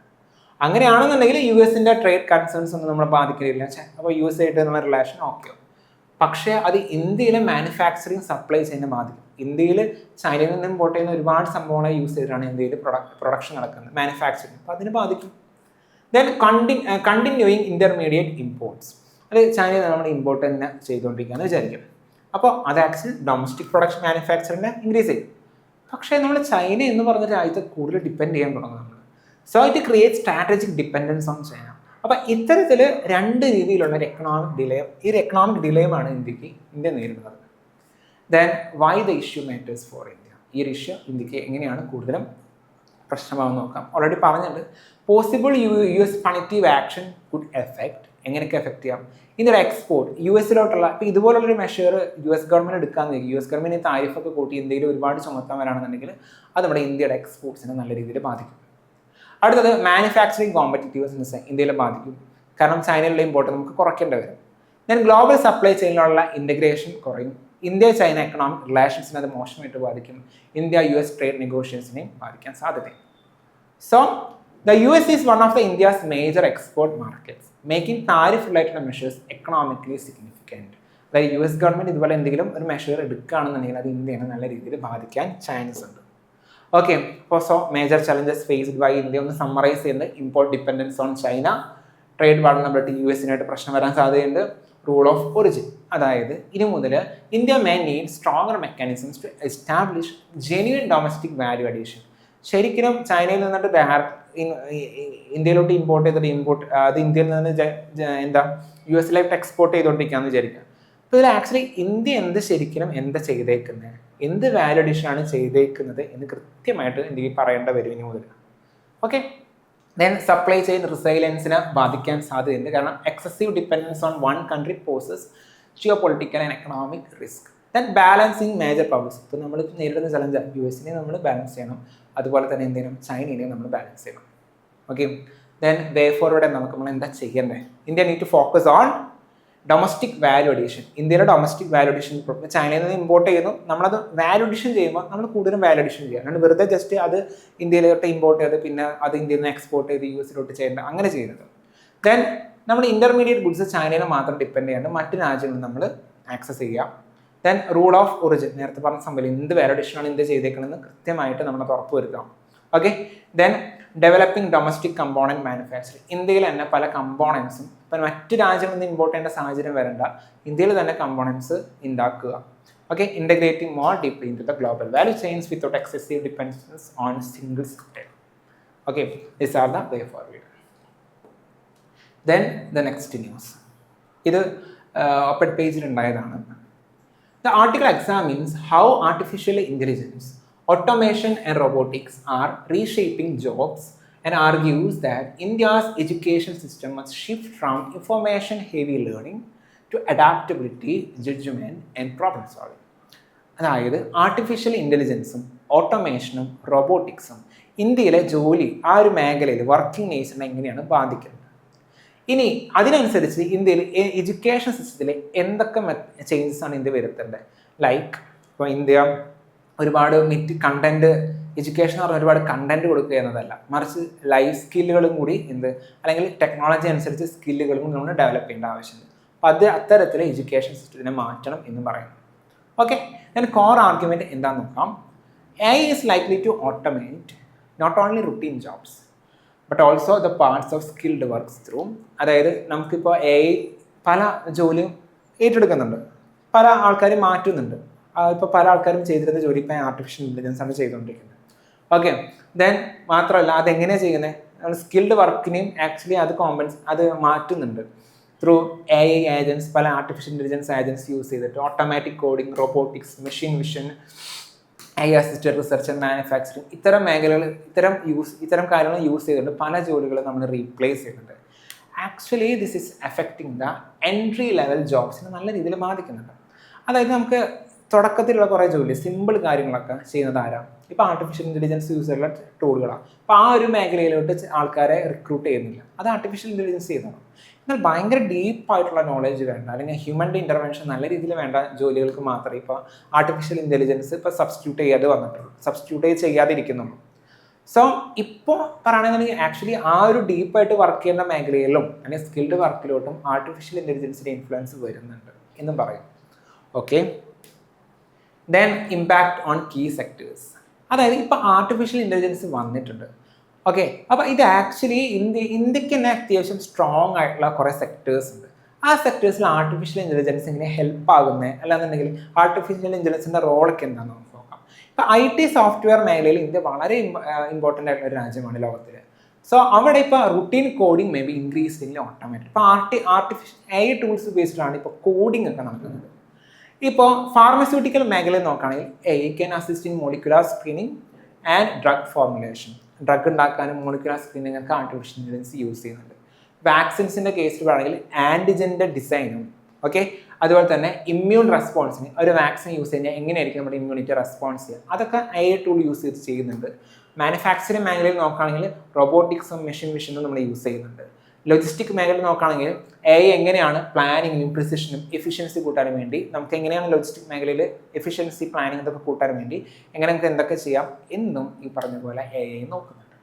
അങ്ങനെയാണെന്നുണ്ടെങ്കിൽ US-ന്റെ ട്രേഡ് കൺസേൺസ് ഒന്നും നമ്മളെ ബാധിക്കില്ല. അപ്പോൾ US ആയിട്ട് നമ്മുടെ റിലേഷൻ ഓക്കെ. പക്ഷേ അത് ഇന്ത്യയിലെ മാനുഫാക്ചറിങ് സപ്ലൈ ചെയിനെ ബാധിക്കും. ഇന്ത്യയിൽ ചൈനയിൽ നിന്ന് ഇമ്പോർട്ട് ചെയ്യുന്ന ഒരുപാട് സംഭവങ്ങളെ യൂസ് ചെയ്തിട്ടാണ് ഇന്ത്യയിൽ പ്രൊഡക്ഷൻ നടക്കുന്നത്, മാനുഫാക്ചറിങ്. അപ്പോൾ അതിന് ബാധിക്കും. Then continuing intermediate imports. അത് ചൈനയിൽ നമ്മൾ ഇമ്പോർട്ട് തന്നെ ചെയ്തുകൊണ്ടിരിക്കുകയെന്ന് വിചാരിക്കും. അപ്പോൾ അത് ആക്ച്വലി ഡൊമസ്റ്റിക് പ്രൊഡക്ഷൻ മാനുഫാക്ചറിനെ ഇൻക്രീസ് ചെയ്യും. പക്ഷേ നമ്മൾ ചൈന എന്ന് പറഞ്ഞ രാജ്യത്തെ കൂടുതൽ ഡിപ്പെൻഡ് ചെയ്യാൻ തുടങ്ങും നമ്മൾ. So it create strategic dependence on China. അപ്പോൾ ഇത്തരത്തിൽ രണ്ട് രീതിയിലുള്ള ഒരു എക്കണോമിക് ഡിലേയും എക്കണോമിക് ഡിലേയുമാണ് ഇന്ത്യ നേരിടുന്നത്. Then why the issue matters for India. ഈ ഒരു ഇഷ്യൂ ഇന്ത്യക്ക് എങ്ങനെയാണ് കൂടുതലും പ്രശ്നമാണെന്ന് നോക്കാം. ഓൾറെഡി പറഞ്ഞിട്ടുണ്ട്. Possible US punitive action could effect. എങ്ങനെയൊക്കെ എഫക്റ്റ് ചെയ്യാം? ഇന്ത്യയുടെ എക്സ്പോർട്ട് US-ലോട്ടുള്ള ഇപ്പോൾ ഇതുപോലുള്ളൊരു മെഷർ US ഗവൺമെൻറ് എടുക്കാമെന്ന് വയ്ക്കും. US ഗവൺമെൻറ് ഈ താരിഫൊക്കെ കൂട്ടി ഇന്ത്യയിൽ ഒരുപാട് ചുമത്താൻ വരാണെന്നുണ്ടെങ്കിൽ അത് നമ്മുടെ ഇന്ത്യയുടെ എക്സ്പോർട്സിനെ നല്ല രീതിയിൽ ബാധിക്കും. അടുത്തത് മാനുഫാക്ചറിങ് കോമ്പറ്റീറ്റീവ്നെസ് ഇന്ത്യയിൽ ബാധിക്കും. കാരണം ചൈനയിലുള്ള ഇമ്പോർട്ട് നമുക്ക് കുറയ്ക്കേണ്ടി വരും. ദെൻ ഗ്ലോബൽ സപ്ലൈ ചെയിനിലുള്ള ഇൻ്റഗ്രേഷൻ കുറയും. ഇന്ത്യ ചൈന എക്കണോമിക് റിലേഷൻസിനെ അത് മോശമായിട്ട് ബാധിക്കും. ഇന്ത്യ US ട്രേഡ് നെഗോഷിയേഷനെയും ബാധിക്കാൻ സാധ്യതയുണ്ട്. So the US is one of the India's major export markets, making tariff related measures economically significant. അതായത് US ഗവൺമെൻറ് ഇതുപോലെ എന്തെങ്കിലും ഒരു മെഷർ എടുക്കുകയാണെന്നുണ്ടെങ്കിൽ അത് ഇന്ത്യനെ നല്ല രീതിയിൽ ബാധിക്കാൻ ചാൻസ് ഉണ്ട്. ഓക്കെ, അപ്പോൾ so major challenges faced by India ഒന്ന് സമ്മറൈസ് ചെയ്യുന്നത്: import dependence on China, trade vulnerability, US-നായിട്ട് പ്രശ്നം വരാൻ സാധ്യതയുണ്ട്, റൂൾ ഓഫ് ഒറിജിൻ. അതായത് ഇനി മുതൽ India may need stronger mechanisms to establish genuine domestic value addition. ശരിക്കും ചൈനയിൽ നിന്നിട്ട് ഇന്ത്യയിലോട്ട് ഇമ്പോർട്ട് ചെയ്തിട്ട് അത് ഇന്ത്യയിൽ നിന്ന് US-ലേക്ക് എക്സ്പോർട്ട് ചെയ്തുകൊണ്ടിരിക്കുകയെന്ന് വിചാരിക്കുക. അപ്പോൾ ഇതിൽ ആക്ച്വലി ഇന്ത്യ എന്താ ചെയ്തേക്കുന്നത്, എന്ത് വാല്യൂ അഡീഷനാണ് ചെയ്തേക്കുന്നത് എന്ന് കൃത്യമായിട്ട് ഇന്ത്യക്ക് പറയേണ്ടി വരും ഇനി മുതൽ. ഓക്കെ, ദെൻ സപ്ലൈ ചെയിൻ റിസൈലൻസിനെ ബാധിക്കാൻ സാധ്യതയുണ്ട്. കാരണം excessive dependence on one country poses geo political and economic risk. Then balancing major powers. ഇപ്പോൾ നമ്മൾ നേരിടുന്ന ചലഞ്ച് US-നെ നമ്മൾ ബാലൻസ് ചെയ്യണം, അതുപോലെ തന്നെ എന്ത് ചെയ്യണം, ചൈനയെയും നമ്മൾ ബാലൻസ് ചെയ്യണം. ഓക്കെ, ദെൻ വേ ഫോർവേഡ് നമ്മൾ എന്താ ചെയ്യേണ്ടത്? India need to focus on domestic value addition. ഇന്ത്യയിലെ ഡൊമസ്റ്റിക് വാല്യൂ അഡീഷൻ ചൈനയിൽ നിന്ന് ഇമ്പോർട്ട് ചെയ്യുന്നു, നമ്മളത് വാല്യൂ അഡീഷൻ ചെയ്യുമ്പോൾ നമ്മൾ കൂടുതലും വാല്യൂ അഡീഷൻ ചെയ്യുക. അല്ലാണ്ട് വെറുതെ ജസ്റ്റ് അത് ഇന്ത്യയിലോട്ട് ഇമ്പോർട്ട് ചെയ്ത് പിന്നെ അത് ഇന്ത്യയിൽ നിന്ന് എക്സ്പോർട്ട് ചെയ്ത് US-ലോട്ട് ചെയ്യേണ്ട അങ്ങനെ ചെയ്യുന്നത്. ദെൻ നമ്മൾ ഇൻ്റർമീഡിയറ്റ് ഗുഡ്സ് ചൈനയെ മാത്രം ഡിപ്പെൻഡ് ചെയ്യാണ്ട് മറ്റ് രാജ്യങ്ങളിൽ നമ്മൾ ആക്സസ് ചെയ്യുക. ദെൻ റൂൾ ഓഫ് ഒറിജിൻ, നേരത്തെ പറഞ്ഞ സംഭവം എന്ത് വാല്യൂ അഡീഷനാണ് ഇന്ത്യ ചെയ്തേക്കണമെന്ന് കൃത്യമായിട്ട് നമ്മൾ ഉറപ്പ് വരുത്താം. Okay, then developing domestic component manufacturing. ഇന്ത്യയിൽ തന്നെ പല കമ്പോണൻസും ഇപ്പം മറ്റ് രാജ്യങ്ങളിൽ നിന്ന് ഇമ്പോർട്ട് ചെയ്യേണ്ട സാഹചര്യം വരേണ്ട, ഇന്ത്യയിൽ തന്നെ കമ്പോണൻസ് ഉണ്ടാക്കുക. Okay, integrating more deeply into the global value chains without excessive dependence on single sector. Okay, this are the way forward. Then the next news, ഇത് ഓപ്പൺ പേജിൽ ഉണ്ടായതാണ്. The article examines how artificial intelligence, automation and robotics are reshaping jobs and argues that India's education system must shift from information-heavy learning to adaptability, judgment and problem solving. അതായത് artificial ഇൻ്റലിജൻസും ഓട്ടോമേഷനും റോബോട്ടിക്സും ഇന്ത്യയിലെ ജോലി ആ ഒരു മേഖലയിൽ working നേഴ്സിനെ എങ്ങനെയാണ് ബാധിക്കുന്നത്? ഇനി അതിനനുസരിച്ച് ഇന്ത്യയിൽ എഡ്യൂക്കേഷൻ സിസ്റ്റത്തിൽ എന്തൊക്കെ ചേഞ്ചസ് ആണ് ഇന്ത്യ വരുത്തേണ്ടത്? ലൈക്ക് ഇപ്പോൾ ഇന്ത്യ ഒരുപാട് എഡ്യൂക്കേഷൻ എന്ന് പറഞ്ഞാൽ ഒരുപാട് കണ്ടന്റ് കൊടുക്കുക എന്നതല്ല, മറിച്ച് ലൈഫ് സ്കില്ലുകളും കൂടി അല്ലെങ്കിൽ ടെക്നോളജി അനുസരിച്ച് സ്കില്ലുകളും കൂടി നമ്മൾ ഡെവലപ്പ് ചെയ്യേണ്ട ആവശ്യമുണ്ട്. അപ്പോൾ അത്തരത്തിൽ എഡ്യൂക്കേഷൻ സിസ്റ്റത്തിനെ മാറ്റണം എന്ന് പറയുന്നു. ഓക്കെ, ഞാൻ കോർ ആർഗ്യുമെൻറ്റ് എന്താണെന്ന് നോക്കാം. AI is likely to automate not only routine jobs but also the parts of skilled works through. അതായത് നമുക്കിപ്പോൾ AI പല ജോലിയും ഏറ്റെടുക്കുന്നുണ്ട്, പല ആൾക്കാരും മാറ്റുന്നുണ്ട്. ഇപ്പോൾ പല ആൾക്കാരും ചെയ്തിരുന്ന ജോലി ഇപ്പോൾ ആർട്ടിഫിഷ്യൽ ഇൻ്റലിജൻസ് ആണ് ചെയ്തുകൊണ്ടിരിക്കുന്നത്. ഓക്കെ, ദെൻ മാത്രമല്ല അതെങ്ങനെയാണ് ചെയ്യുന്നത്? നമ്മൾ സ്കിൽഡ് വർക്കിനെയും ആക്ച്വലി അത് മാറ്റുന്നുണ്ട് ത്രൂ AI ഏജൻസ്, പല ആർട്ടിഫിഷ്യൽ ഇൻ്റലിജൻസ് ഏജൻസ് യൂസ് ചെയ്തിട്ട് automatic coding, robotics, machine vision, AI assisted research and manufacturing, ഇത്തരം മേഖലകൾ ഇത്തരം കാര്യങ്ങൾ യൂസ് ചെയ്തിട്ട് പല ജോലികളും നമ്മൾ റീപ്ലേസ് ചെയ്യുന്നുണ്ട്. Actually this is effecting the entry level ജോബ്സിനെ നല്ല രീതിയിൽ ബാധിക്കുന്നുണ്ട്. അതായത് നമുക്ക് തുടക്കത്തിലുള്ള കുറേ ജോലി സിമ്പിൾ കാര്യങ്ങളൊക്കെ ചെയ്യുന്നത് ആരാണ്? ഇപ്പോൾ ആർട്ടിഫിഷ്യൽ ഇൻ്റലിജൻസ് യൂസ് ചെയ്യുന്ന ടൂളുകളാണ്. അപ്പോൾ ആ ഒരു മേഖലയിലോട്ട് ആൾക്കാരെ റിക്രൂട്ട് ചെയ്യുന്നില്ല, അത് ആർട്ടിഫിഷ്യൽ ഇൻ്റലിജൻസ് ചെയ്യുന്നതാണ്. എന്നാൽ ഭയങ്കര ഡീപ്പായിട്ടുള്ള നോളേജ് വേണ്ട, അല്ലെങ്കിൽ ഹ്യൂമൻ്റെ ഇൻ്റർവെൻഷൻ നല്ല രീതിയിൽ വേണ്ട ജോലികൾക്ക് മാത്രമേ ഇപ്പോൾ ആർട്ടിഫിഷ്യൽ ഇൻ്റലിജൻസ് ഇപ്പോൾ സബ്സ്റ്റിറ്റ്യൂട്ട് ചെയ്യാതെ വന്നിട്ടുള്ളൂ, സബ്സ്റ്റിറ്റ്യൂട്ട് ചെയ്യാതിരിക്കുന്നുള്ളൂ. സോ ഇപ്പോൾ പറയുകയാണെങ്കിൽ ആക്ച്വലി ആ ഒരു ഡീപ്പായിട്ട് വർക്ക് ചെയ്യുന്ന മേഖലയിലും അല്ലെങ്കിൽ സ്കിൽഡ് വർക്കിലോട്ടും ആർട്ടിഫിഷ്യൽ ഇൻ്റലിജൻസിൻ്റെ ഇൻഫ്ലുവൻസ് വരുന്നുണ്ട് എന്നും പറയും. Okay, then impact on key sectors. അതായത് ഇപ്പോൾ ആർട്ടിഫിഷ്യൽ ഇൻ്റലിജൻസ് വന്നിട്ടുണ്ട്. ഓക്കെ, അപ്പോൾ ഇത് ആക്ച്വലി ഇന്ത്യക്ക് തന്നെ അത്യാവശ്യം സ്ട്രോങ് ആയിട്ടുള്ള കുറേ സെക്ടേഴ്സ് ഉണ്ട്. ആ സെക്ടേഴ്സിൽ ആർട്ടിഫിഷ്യൽ ഇൻ്റലിജൻസ് ഇങ്ങനെ ഹെൽപ്പ് ആകുന്നത്, അല്ലാന്നുണ്ടെങ്കിൽ ആർട്ടിഫിഷ്യൽ ഇൻ്റലിജൻസിൻ്റെ റോളൊക്കെ എന്താണെന്ന് നമുക്ക് നോക്കാം. ഇപ്പോൾ IT സോഫ്റ്റ്വെയർ മേഖലയിൽ ഇന്ത്യ വളരെ ഇമ്പോർട്ടൻ്റ് ആയിട്ടുള്ള ഒരു രാജ്യമാണ് ലോകത്തിൽ. സോ അവിടെ ഇപ്പോൾ routine coding may be increasing automatic. ഇപ്പോൾ ആർട്ടിഫിഷ്യൽ AI ടൂൾസ് ഉപയോഗിച്ചിട്ടാണ് ഇപ്പോൾ കോഡിംഗ് ഒക്കെ നടക്കുന്നത്. ഇപ്പോൾ ഫാർമസ്യൂട്ടിക്കൽ മേഖലയിൽ നോക്കുകയാണെങ്കിൽ AI can assist in molecular screening and drug formulation. Drug ഉണ്ടാക്കാനും മോളിക്കുലാർ സ്ക്രീനിങ് ഒക്കെ ആർട്ടിഫിഷ്യൽ ഇൻ്റലിജൻസ് യൂസ് ചെയ്യുന്നുണ്ട്. വാക്സിൻസിൻ്റെ കേസിൽ പറയുകയാണെങ്കിൽ ആൻറ്റിജൻ്റെ ഡിസൈനും, ഓക്കെ, അതുപോലെ തന്നെ ഇമ്മ്യൂൺ റെസ്പോൺസിന് ഒരു വാക്സിൻ യൂസ് കഴിഞ്ഞാൽ എങ്ങനെയായിരിക്കും നമ്മുടെ ഇമ്മ്യൂണിറ്റി റെസ്പോൺസ് ചെയ്യുക, അതൊക്കെ AI ടൂൾ യൂസ് ചെയ്ത് ചെയ്യുന്നുണ്ട്. മാനുഫാക്ചറിങ് മേഖലയിൽ നോക്കുകയാണെങ്കിൽ റോബോട്ടിക്സും മെഷീൻ വിഷനും നമ്മൾ യൂസ് ചെയ്യുന്നുണ്ട്. ലോജിസ്റ്റിക് മേഖലയിൽ നോക്കുകയാണെങ്കിൽ AI എങ്ങനെയാണ് പ്ലാനിങ്ങിനും പ്രിസിഷനും എഫിഷ്യൻസി കൂട്ടാനും വേണ്ടി നമുക്ക് എങ്ങനെയാണ് ലോജിസ്റ്റിക് മേഖലയിൽ എഫിഷ്യൻസി പ്ലാനിങ് ഇതൊക്കെ കൂട്ടാനും വേണ്ടി എങ്ങനെ നമുക്ക് എന്തൊക്കെ ചെയ്യാം എന്നും ഈ പറഞ്ഞ പോലെ AI നോക്കുന്നുണ്ട്.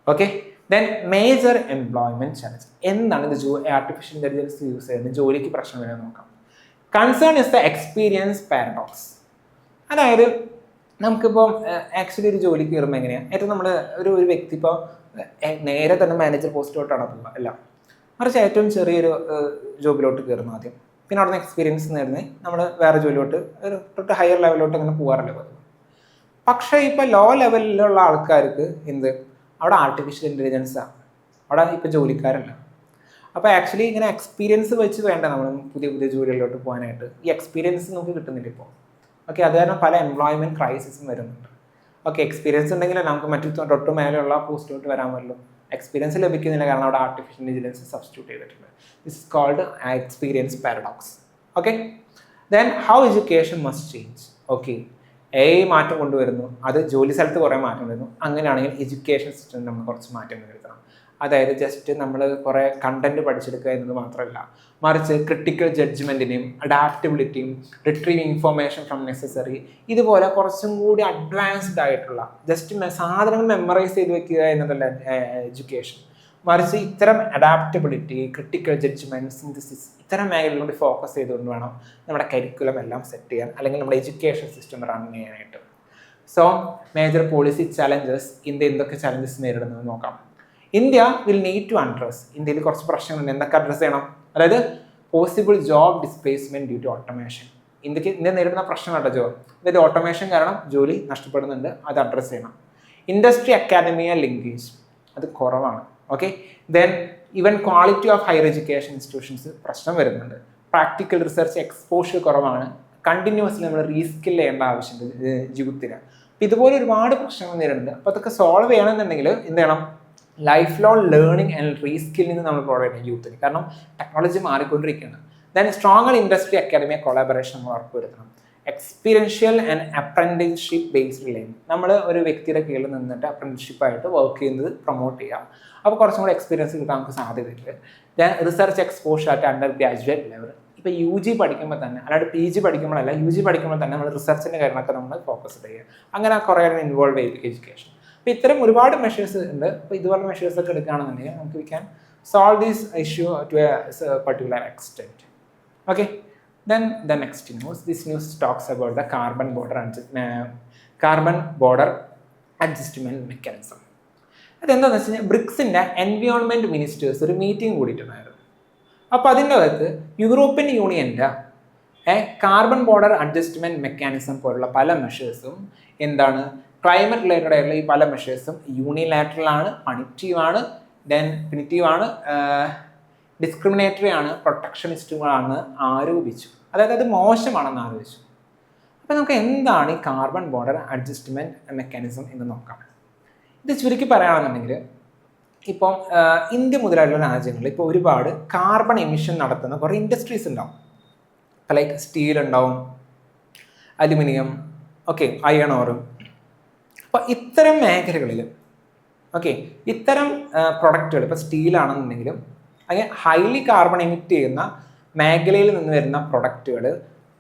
Okay, then major employment challenge. എന്താണ് ഇത് ആർട്ടിഫിഷ്യൽ ഇൻ്റലിജൻസ് യൂസ് ചെയ്യുന്നത് ജോലിക്ക് പ്രശ്നം വരെ നോക്കാം. Concern is the experience paradox. അതായത് നമുക്കിപ്പോൾ ആക്ച്വലി ഒരു ജോലിക്ക് കയറുമ്പോൾ എങ്ങനെയാണ് ഏറ്റവും നമ്മൾ ഒരു വ്യക്തി ഇപ്പോൾ നേരെ തന്നെ മാനേജർ പോസ്റ്റിലോട്ടാണ് പോകുക അല്ല, മറിച്ച് ഏറ്റവും ചെറിയൊരു ജോബിലോട്ട് കയറുന്നു ആദ്യം, പിന്നെ അവിടെ നിന്ന് എക്സ്പീരിയൻസ് നേടുന്നത് നമ്മൾ വേറെ ജോലിലോട്ട് ഒരു തൊട്ട് ഹയർ ലെവലിലോട്ട് അങ്ങനെ പോകാറില്ല പതിവ്. പക്ഷേ ഇപ്പോൾ ലോ ലെവലിലുള്ള ആൾക്കാർക്ക് എന്ത് അവിടെ ആർട്ടിഫിഷ്യൽ ഇൻ്റലിജൻസാണ്, അവിടെ ഇപ്പോൾ ജോലിക്കാരല്ല. അപ്പോൾ ആക്ച്വലി ഇങ്ങനെ എക്സ്പീരിയൻസ് വെച്ച് വേണ്ട നമ്മൾ പുതിയ പുതിയ ജോലികളിലോട്ട് പോകാനായിട്ട്. ഈ എക്സ്പീരിയൻസ് നമുക്ക് കിട്ടുന്നില്ല ഇപ്പോൾ. ഓക്കെ, അത് കാരണം പല എംപ്ലോയ്മെൻറ്റ് ക്രൈസിസും വരുന്നുണ്ട്. ഓക്കെ, എക്സ്പീരിയൻസ് ഉണ്ടെങ്കിൽ നമുക്ക് മറ്റു തൊട്ട് മേലെയുള്ള പോസ്റ്റിലോട്ട് വരാൻ പറ്റുള്ളൂ. എക്സ്പീരിയൻസ് ലഭിക്കുന്നില്ല കാരണം അവിടെ ആർട്ടിഫിഷ്യൽ ഇൻ്റലിജൻസ് സബ്സ്റ്റിറ്റ്യൂട്ട് ചെയ്തിട്ടുണ്ട്. This is called experience paradox. Okay, then how education must change. Okay, AI മാറ്റം കൊണ്ടുവരുന്നു, അത് ജോലി സ്ഥലത്ത് കുറേ മാറ്റം വരുന്നു. അങ്ങനെയാണെങ്കിൽ എഡ്യൂക്കേഷൻ സിസ്റ്റം നമ്മൾ കുറച്ച് മാറ്റം വരുത്തണം. അതായത് ജസ്റ്റ് നമ്മൾ കുറേ കണ്ടന്റ് പഠിച്ചെടുക്കുക എന്നത് മാത്രമല്ല, മറിച്ച് ക്രിട്ടിക്കൽ ജഡ്ജ്മെൻറ്റിനെയും അഡാപ്റ്റബിലിറ്റിയും റിട്രീവിങ് ഇൻഫോർമേഷൻ ഫ്രം നെസസറി, ഇതുപോലെ കുറച്ചും കൂടി അഡ്വാൻസ്ഡ് ആയിട്ടുള്ള ജസ്റ്റ് സാധനങ്ങൾ മെമ്മറൈസ് ചെയ്ത് വെക്കുക എന്നതല്ല എഡ്യൂക്കേഷൻ, മറിച്ച് ഇത്തരം അഡാപ്റ്റബിലിറ്റി, ക്രിട്ടിക്കൽ ജഡ്ജ്മെൻറ്റ്, സിന്തസിസ് ഇത്തരം മേഖലയിലൂടെ ഫോക്കസ് ചെയ്തുകൊണ്ട് വേണം നമ്മുടെ കരിക്കുലം എല്ലാം സെറ്റ് ചെയ്യാൻ, അല്ലെങ്കിൽ നമ്മുടെ എഡ്യൂക്കേഷൻ സിസ്റ്റം റൺ ചെയ്യാനായിട്ട്. So major policy challenges, India എന്തൊക്കെ ചലഞ്ചസ് നേരിടുന്നത് നോക്കാം. India will need to address, ഇന്ത്യയിൽ കുറച്ച് പ്രശ്നങ്ങളുണ്ട്, എന്തൊക്കെ അഡ്രസ്സ് ചെയ്യണം. അതായത് possible job displacement due to automation. India നേരിടുന്ന പ്രശ്നങ്ങളുടെ ജോബ്, അതായത് ഓട്ടോമേഷൻ കാരണം ജോലി നഷ്ടപ്പെടുന്നുണ്ട്, അത് അഡ്രസ്സ് ചെയ്യണം. ഇൻഡസ്ട്രി അക്കാദമിയ ലിങ്കേജ് അത് കുറവാണ്. Okay, then even quality of higher education institutions പ്രശ്നം വരുന്നുണ്ട്. പ്രാക്ടിക്കൽ റിസർച്ച് എക്സ്പോഷർ കുറവാണ്. കണ്ടിന്യൂസ്ലി നമ്മൾ റീസ്കിൽ ചെയ്യേണ്ട ആവശ്യമുണ്ട് ജീവിതത്തിന്. അപ്പോൾ ഇതുപോലെ ഒരുപാട് പ്രശ്നങ്ങൾ നേരിടുന്നുണ്ട്. അപ്പോൾ അതൊക്കെ സോൾവ് ചെയ്യണമെന്നുണ്ടെങ്കിൽ എന്ത് ചെയ്യണം? Life long learning and reskilling നമ്മൾ പ്രൊവൈഡ് ചെയ്യണം യൂത്തിന്. കാരണം ടെക്നോളജി മാറിക്കൊണ്ടിരിക്കുകയാണ്. Then strong industry academia collaboration നമ്മൾ ഉറപ്പുവരുത്തണം. Experiential and apprenticeship based learning, നമ്മൾ ഒരു വ്യക്തിയുടെ കീഴിൽ നിന്നിട്ട് അപ്രന്റീസ്ഷിപ്പായിട്ട് വർക്ക് ചെയ്യുന്നത് പ്രൊമോട്ട് ചെയ്യുക. അപ്പോൾ കുറച്ചും കൂടി എക്സ്പീരിയൻസ് കിട്ടാൻ നമുക്ക് സാധ്യതയുണ്ട്. Then research exposure at under graduate level. ഇപ്പോൾ UG പഠിക്കുമ്പോൾ തന്നെ, അല്ലാണ്ട് PG പഠിക്കുമ്പോഴല്ല, UG പഠിക്കുമ്പോൾ തന്നെ നമ്മൾ റിസർച്ചിൻ്റെ കാര്യങ്ങളൊക്കെ നമ്മൾ ഫോക്കസ് ചെയ്യുക. അങ്ങനെ കുറേ ഇൻവോൾവ് ചെയ്ത് എഡ്യൂക്കേഷൻ. അപ്പോൾ ഇത്തരം ഒരുപാട് മെഷേഴ്സ് ഉണ്ട്. അപ്പോൾ ഇതുപോലുള്ള മെഷേഴ്സ് ഒക്കെ എടുക്കുകയാണെന്നുണ്ടെങ്കിൽ നമുക്ക് we can solve this issue to a particular extent. Okay, then the next news. This news talks about the carbon border adjustment mechanism. അതെന്താണെന്ന് വെച്ച് കഴിഞ്ഞാൽ ബ്രിക്സിൻ്റെ എൻവയോൺമെൻറ്റ് മിനിസ്റ്റേഴ്സ് ഒരു മീറ്റിംഗ് കൂടിയിട്ടുണ്ടായിരുന്നു. അപ്പോൾ അതിൻ്റെ അകത്ത് യൂറോപ്യൻ യൂണിയൻ്റെ കാർബൺ ബോർഡർ അഡ്ജസ്റ്റ്മെൻറ്റ് മെക്കാനിസം പോലുള്ള പല മെഷേഴ്സും എന്താണ് ക്ലൈമറ്റ് റിലേറ്റഡ് ആയിട്ടുള്ള ഈ പല മെഷേഴ്സും യൂണിലാറ്ററലാണ്, പണിറ്റീവാണ്, ദെൻ പിനിറ്റീവാണ്, ഡിസ്ക്രിമിനേറ്ററി ആണ്, പ്രൊട്ടക്ഷനിസ്റ്റുകളാണ് ആരോപിച്ചു. അതായത് അത് മോശമാണെന്ന് ആരോപിച്ചു. അപ്പോൾ നമുക്ക് എന്താണ് ഈ കാർബൺ ബോർഡർ അഡ്ജസ്റ്റ്മെൻറ്റ് മെക്കാനിസം എന്ന് നോക്കാം. ഇത് ചുരുക്കി പറയുകയാണെന്നുണ്ടെങ്കിൽ ഇപ്പം ഇന്ത്യ മുതലായിട്ടുള്ള രാജ്യങ്ങളിൽ ഇപ്പോൾ ഒരുപാട് കാർബൺ എമിഷൻ നടത്തുന്ന കുറേ ഇൻഡസ്ട്രീസ് ഉണ്ടാവും. ലൈക്ക് സ്റ്റീൽ ഉണ്ടാവും, അലുമിനിയം, ഓക്കെ, അയൺ ഓറും. അപ്പോൾ ഇത്തരം മേഖലകളിൽ ഇത്തരം പ്രൊഡക്റ്റുകൾ, ഇപ്പോൾ സ്റ്റീലാണെന്നുണ്ടെങ്കിലും അല്ലെങ്കിൽ ഹൈലി കാർബൺ എമിറ്റ് ചെയ്യുന്ന മേഖലയിൽ നിന്ന് വരുന്ന പ്രൊഡക്റ്റുകൾ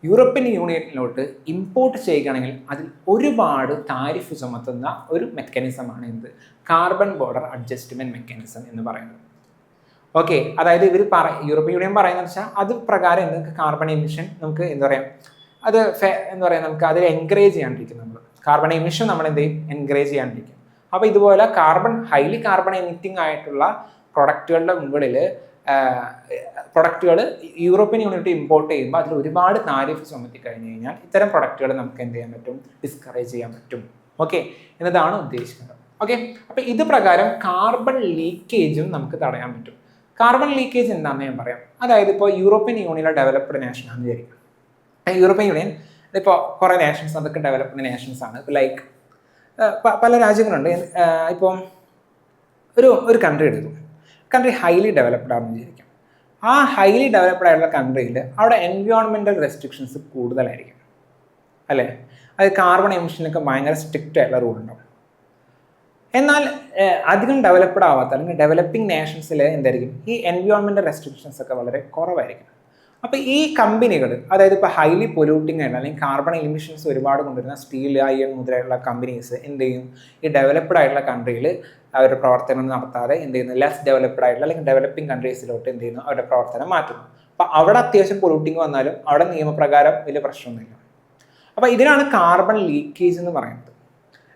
യൂറോപ്യൻ യൂണിയനിലോട്ട് ഇമ്പോർട്ട് ചെയ്യുകയാണെങ്കിൽ അതിൽ ഒരുപാട് താരിഫ് ചുമത്തുന്ന ഒരു മെക്കാനിസമാണ് എന്ത് കാർബൺ ബോർഡർ അഡ്ജസ്റ്റ്മെൻറ്റ് മെക്കാനിസം എന്ന് പറയുന്നത്. ഓക്കെ, അതായത് യൂറോപ്യൻ യൂണിയൻ പറയുന്നത് വെച്ചാൽ അത് പ്രകാരം എന്ത് കാർബൺ എമിഷൻ നമുക്ക് എന്താ പറയുക അത് എന്താ പറയുക നമുക്ക് അതിൽ എൻകറേജ് ചെയ്യാണ്ടിരിക്കും. നമ്മൾ കാർബൺ എമിഷൻ നമ്മൾ എന്ത് ചെയ്യും എൻകറേജ് ചെയ്യാണ്ടിരിക്കും. അപ്പോൾ ഇതുപോലെ ഹൈലി കാർബൺ എമിറ്റിംഗ് ആയിട്ടുള്ള പ്രൊഡക്റ്റുകളുടെ മുകളിൽ പ്രൊഡക്റ്റുകൾ യൂറോപ്യൻ യൂണിയൻ ഇമ്പോർട്ട് ചെയ്യുമ്പോൾ അതിൽ ഒരുപാട് താരിഫ് ചുമത്തി കഴിഞ്ഞ് കഴിഞ്ഞാൽ ഇത്തരം പ്രൊഡക്റ്റുകൾ നമുക്ക് എന്ത് ചെയ്യാൻ പറ്റും ഡിസ്കറേജ് ചെയ്യാൻ പറ്റും. ഓക്കെ, എന്നതാണ് ഉദ്ദേശിക്കുന്നത്. ഓക്കെ, അപ്പോൾ ഇത് പ്രകാരം കാർബൺ ലീക്കേജും നമുക്ക് തടയാൻ പറ്റും. കാർബൺ ലീക്കേജ് എന്താണെന്ന് ഞാൻ പറയാം. അതായത് ഇപ്പോൾ യൂറോപ്യൻ യൂണിയനിലെ ഡെവലപ്ഡ് നേഷൻ ആണെന്ന് വിചാരിക്കും. യൂറോപ്യൻ യൂണിയൻ ഇപ്പോൾ കുറേ നേഷൻസ് അതൊക്കെ ഡെവലപ്ഡ് നേഷൻസ് ആണ്. ലൈക്ക് പല രാജ്യങ്ങളുണ്ട്. ഇപ്പം ഒരു കൺട്രി എടുക്കും. കൺട്രി ഹൈലി ഡെവലപ്ഡ് ആണെന്ന് വിചാരിക്കാം. ആ ഹൈലി ഡെവലപ്ഡ് ആയിട്ടുള്ള കൺട്രിയിൽ അവിടെ എൻവയോൺമെൻറ്റൽ റെസ്ട്രിക്ഷൻസ് കൂടുതലായിരിക്കും അല്ലേ. അത് കാർബൺ എമിഷനൊക്കെ ഭയങ്കര സ്ട്രിക്റ്റ് ആയിട്ടുള്ള റൂൾ ഉണ്ടാവും. എന്നാൽ അധികം ഡെവലപ്ഡ് ആവാത്ത അല്ലെങ്കിൽ ഡെവലപ്പിംഗ് നേഷൻസിൽ എന്തായിരിക്കും ഈ എൻവയോൺമെൻറ്റൽ റെസ്ട്രിക്ഷൻസ് ഒക്കെ വളരെ കുറവായിരിക്കും. അപ്പോൾ ഈ കമ്പനികൾ അതായത് ഇപ്പോൾ ഹൈലി പൊല്യൂട്ടിംഗ് ആയിട്ടുള്ള അല്ലെങ്കിൽ കാർബൺ എമിഷൻസ് ഒരുപാട് കൊണ്ടുവരുന്ന സ്റ്റീൽ അയൺ മുതലായുള്ള കമ്പനീസ് എന്ത് ചെയ്യും ഈ ഡെവലപ്ഡ് ആയിട്ടുള്ള കൺട്രിയിൽ അവരുടെ പ്രവർത്തനം നടത്താതെ എന്ത് ചെയ്യുന്നു ലെസ് ഡെവലപ്ഡ് ആയിട്ടുള്ള അല്ലെങ്കിൽ ഡെവലപ്പിംഗ് കൺട്രീസിലോട്ട് എന്ത് ചെയ്യുന്നു അവരുടെ പ്രവർത്തനം മാറ്റുന്നു. അപ്പോൾ അവിടെ അത്യാവശ്യം പൊല്യൂട്ടിംഗ് വന്നാലും അവിടെ നിയമപ്രകാരം വലിയ പ്രശ്നമൊന്നുമില്ല. അപ്പോൾ ഇതിനാണ് കാർബൺ ലീക്കേജ് എന്ന് പറയുന്നത്.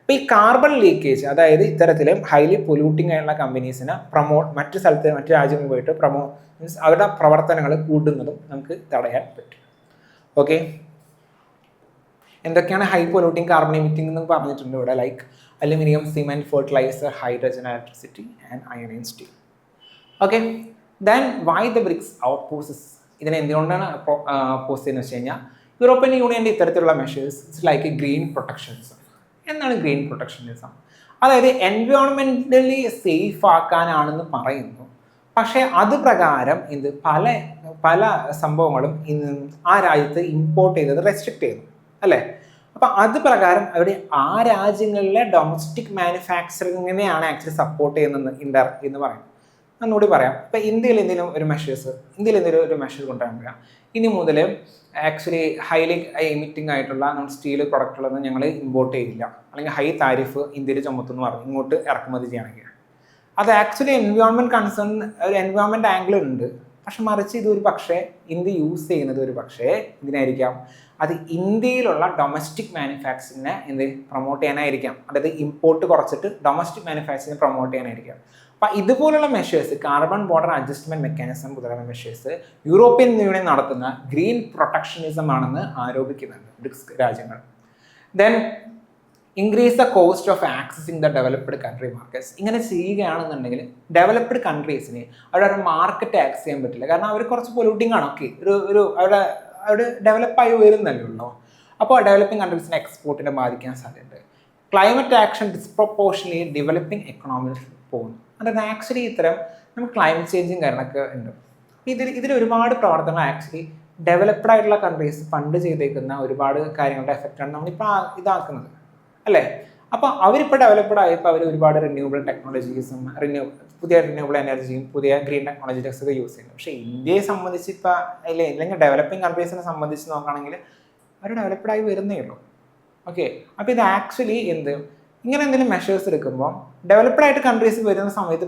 അപ്പോൾ ഈ കാർബൺ ലീക്കേജ് അതായത് ഇത്തരത്തിൽ ഹൈലി പൊല്യൂട്ടിംഗ് ആയിട്ടുള്ള കമ്പനീസിനെ മറ്റു രാജ്യങ്ങളിൽ പോയിട്ട് മീൻസ് അവരുടെ പ്രവർത്തനങ്ങൾ കൂട്ടുന്നതും നമുക്ക് തടയാൻ പറ്റും. ഓക്കെ, എന്തൊക്കെയാണ് ഹൈ പൊല്യൂട്ടിംഗ് കാർബൺ എമിറ്റിംഗ് എന്ന് പറഞ്ഞിട്ടുണ്ട് ഇവിടെ. Like aluminium, cement, fertiliser, hydrogen, electricity and iron and steel. Okay, then why the BRICS opposes ഇതിനെ എന്തുകൊണ്ടാണ് ഓപ്പോസ് ചെയ്യുന്നത് വെച്ച് കഴിഞ്ഞാൽ യൂറോപ്യൻ യൂണിയൻ്റെ ഇത്തരത്തിലുള്ള measures it's like green protectionism. എന്താണ് ഗ്രീൻ പ്രൊട്ടക്ഷനിസം? അതായത് എൻവയോൺമെൻ്റലി സേഫ് ആക്കാനാണെന്ന് പറയുന്നു. പക്ഷേ അത് പ്രകാരം ഇത് പല സംഭവങ്ങളും ആ രാജ്യത്ത് ഇമ്പോർട്ട് ചെയ്തത് റെസ്ട്രിക്റ്റ് ചെയ്യുന്നു അല്ലേ. അപ്പം അത് പ്രകാരം അവിടെ ആ രാജ്യങ്ങളിലെ ഡൊമസ്റ്റിക് മാനുഫാക്ചറിങ്ങിനെയാണ് ആക്ച്വലി സപ്പോർട്ട് ചെയ്യുന്നത് എന്ന് പറയുന്നത്. ഒന്നുകൂടി പറയാം. ഇപ്പം ഇന്ത്യയിൽ എന്തെങ്കിലും ഒരു മെഷർ കൊണ്ടുവരാൻ പറയാം. ഇനി മുതൽ ആക്ച്വലി ഹൈലി എമിറ്റിംഗ് ആയിട്ടുള്ള സ്റ്റീൽ പ്രൊഡക്റ്റുകളൊന്നും ഞങ്ങൾ ഇമ്പോർട്ട് ചെയ്യില്ല, അല്ലെങ്കിൽ ഹൈ താരിഫ് ഇന്ത്യയിൽ ചുമത്തുമെന്ന് പറഞ്ഞു ഇങ്ങോട്ട് ഇറക്കുമതി ചെയ്യണമെങ്കിൽ അത് ആക്ച്വലി ഒരു എൻവയോൺമെൻറ്റ് ആംഗിൾ ഉണ്ട്. പക്ഷെ മറിച്ച് ഇതൊരു പക്ഷേ ഇന്ത്യ യൂസ് ചെയ്യുന്നത് ഒരു പക്ഷേ ഇതിനായിരിക്കാം അത് ഇന്ത്യയിലുള്ള ഡൊമസ്റ്റിക് മാനുഫാക്ചറിങ്ങിനെ പ്രൊമോട്ട് ചെയ്യാനായിരിക്കാം. അതായത് ഇമ്പോർട്ട് കുറച്ചിട്ട് ഡൊമസ്റ്റിക് മാനുഫാക്ചറിങ് പ്രൊമോട്ട് ചെയ്യാനായിരിക്കാം. അപ്പം ഇതുപോലുള്ള measures carbon border adjustment mechanism മുതലായ മെഷേഴ്സ് യൂറോപ്യൻ യൂണിയൻ നടത്തുന്ന ഗ്രീൻ പ്രൊട്ടക്ഷനിസം ആണെന്ന് ആരോപിക്കുന്നുണ്ട് ബ്രിക്സ് രാജ്യങ്ങൾ. Then increase the cost of accessing the developed country markets. ഇങ്ങനെ ചെയ്യുകയാണെന്നുണ്ടെങ്കിൽ ഡെവലപ്ഡ് കൺട്രീസിന് അവിടെ മാർക്കറ്റ് ആക്സസ് ചെയ്യാൻ പറ്റില്ല. കാരണം അവർ കുറച്ച് പൊല്യൂട്ടിംഗ് ആണ്. ഓക്കെ, അവിടെ ഡെവലപ്പായി വരുന്നല്ലോ. അപ്പോൾ ഡെവലപ്പിംഗ് കൺട്രീസിന് എക്സ്പോർട്ടിനെ ബാധിക്കാൻ സാധ്യതയുണ്ട്. ക്ലൈമറ്റ് ആക്ഷൻ ഡിസ്പ്രൊപ്പോർഷനലി ഡെവലപ്പിംഗ് എക്കണോമിയിൽ പോകുന്നു. അതായത് ആക്ച്വലി ഇത്തരം നമുക്ക് ക്ലൈമറ്റ് ചേഞ്ചും കാര്യങ്ങളൊക്കെ ഉണ്ട്. ഇതിൽ ഒരുപാട് പ്രവർത്തനങ്ങൾ ആക്ച്വലി ഡെവലപ്ഡ് ആയിട്ടുള്ള കൺട്രീസ് പണ്ട് ചെയ്തേക്കുന്ന ഒരുപാട് കാര്യങ്ങളുടെ എഫക്റ്റാണ് നമ്മളിപ്പോൾ ഇതാക്കുന്നത് അല്ലേ. അപ്പോൾ അവരിപ്പോൾ ഡെവലപ്ഡ് ആയപ്പോൾ അവർ ഒരുപാട് റിന്യൂവബിൾ ടെക്നോളജീസും പുതിയ റിന്യൂവബിൾ എനർജിയും പുതിയ ഗ്രീൻ ടെക്നോളജീസ് ഒക്കെ യൂസ് ചെയ്യുന്നു. പക്ഷേ ഇന്ത്യയെ സംബന്ധിച്ച് ഇപ്പോൾ അല്ലെങ്കിൽ ഡെവലപ്പിംഗ് കൺട്രീസിനെ സംബന്ധിച്ച് നോക്കുകയാണെങ്കിൽ അവർ ഡെവലപ്ഡ് ആയി വരുന്നേ ഉള്ളൂ. ഓക്കെ, അപ്പോൾ ഇത് ആക്ച്വലി ഇങ്ങനെ എന്തെങ്കിലും മെഷേഴ്സ് എടുക്കുമ്പോൾ ഡെവലപ്ഡ് ആയിട്ട് കൺട്രീസ് വരുന്ന സമയത്ത്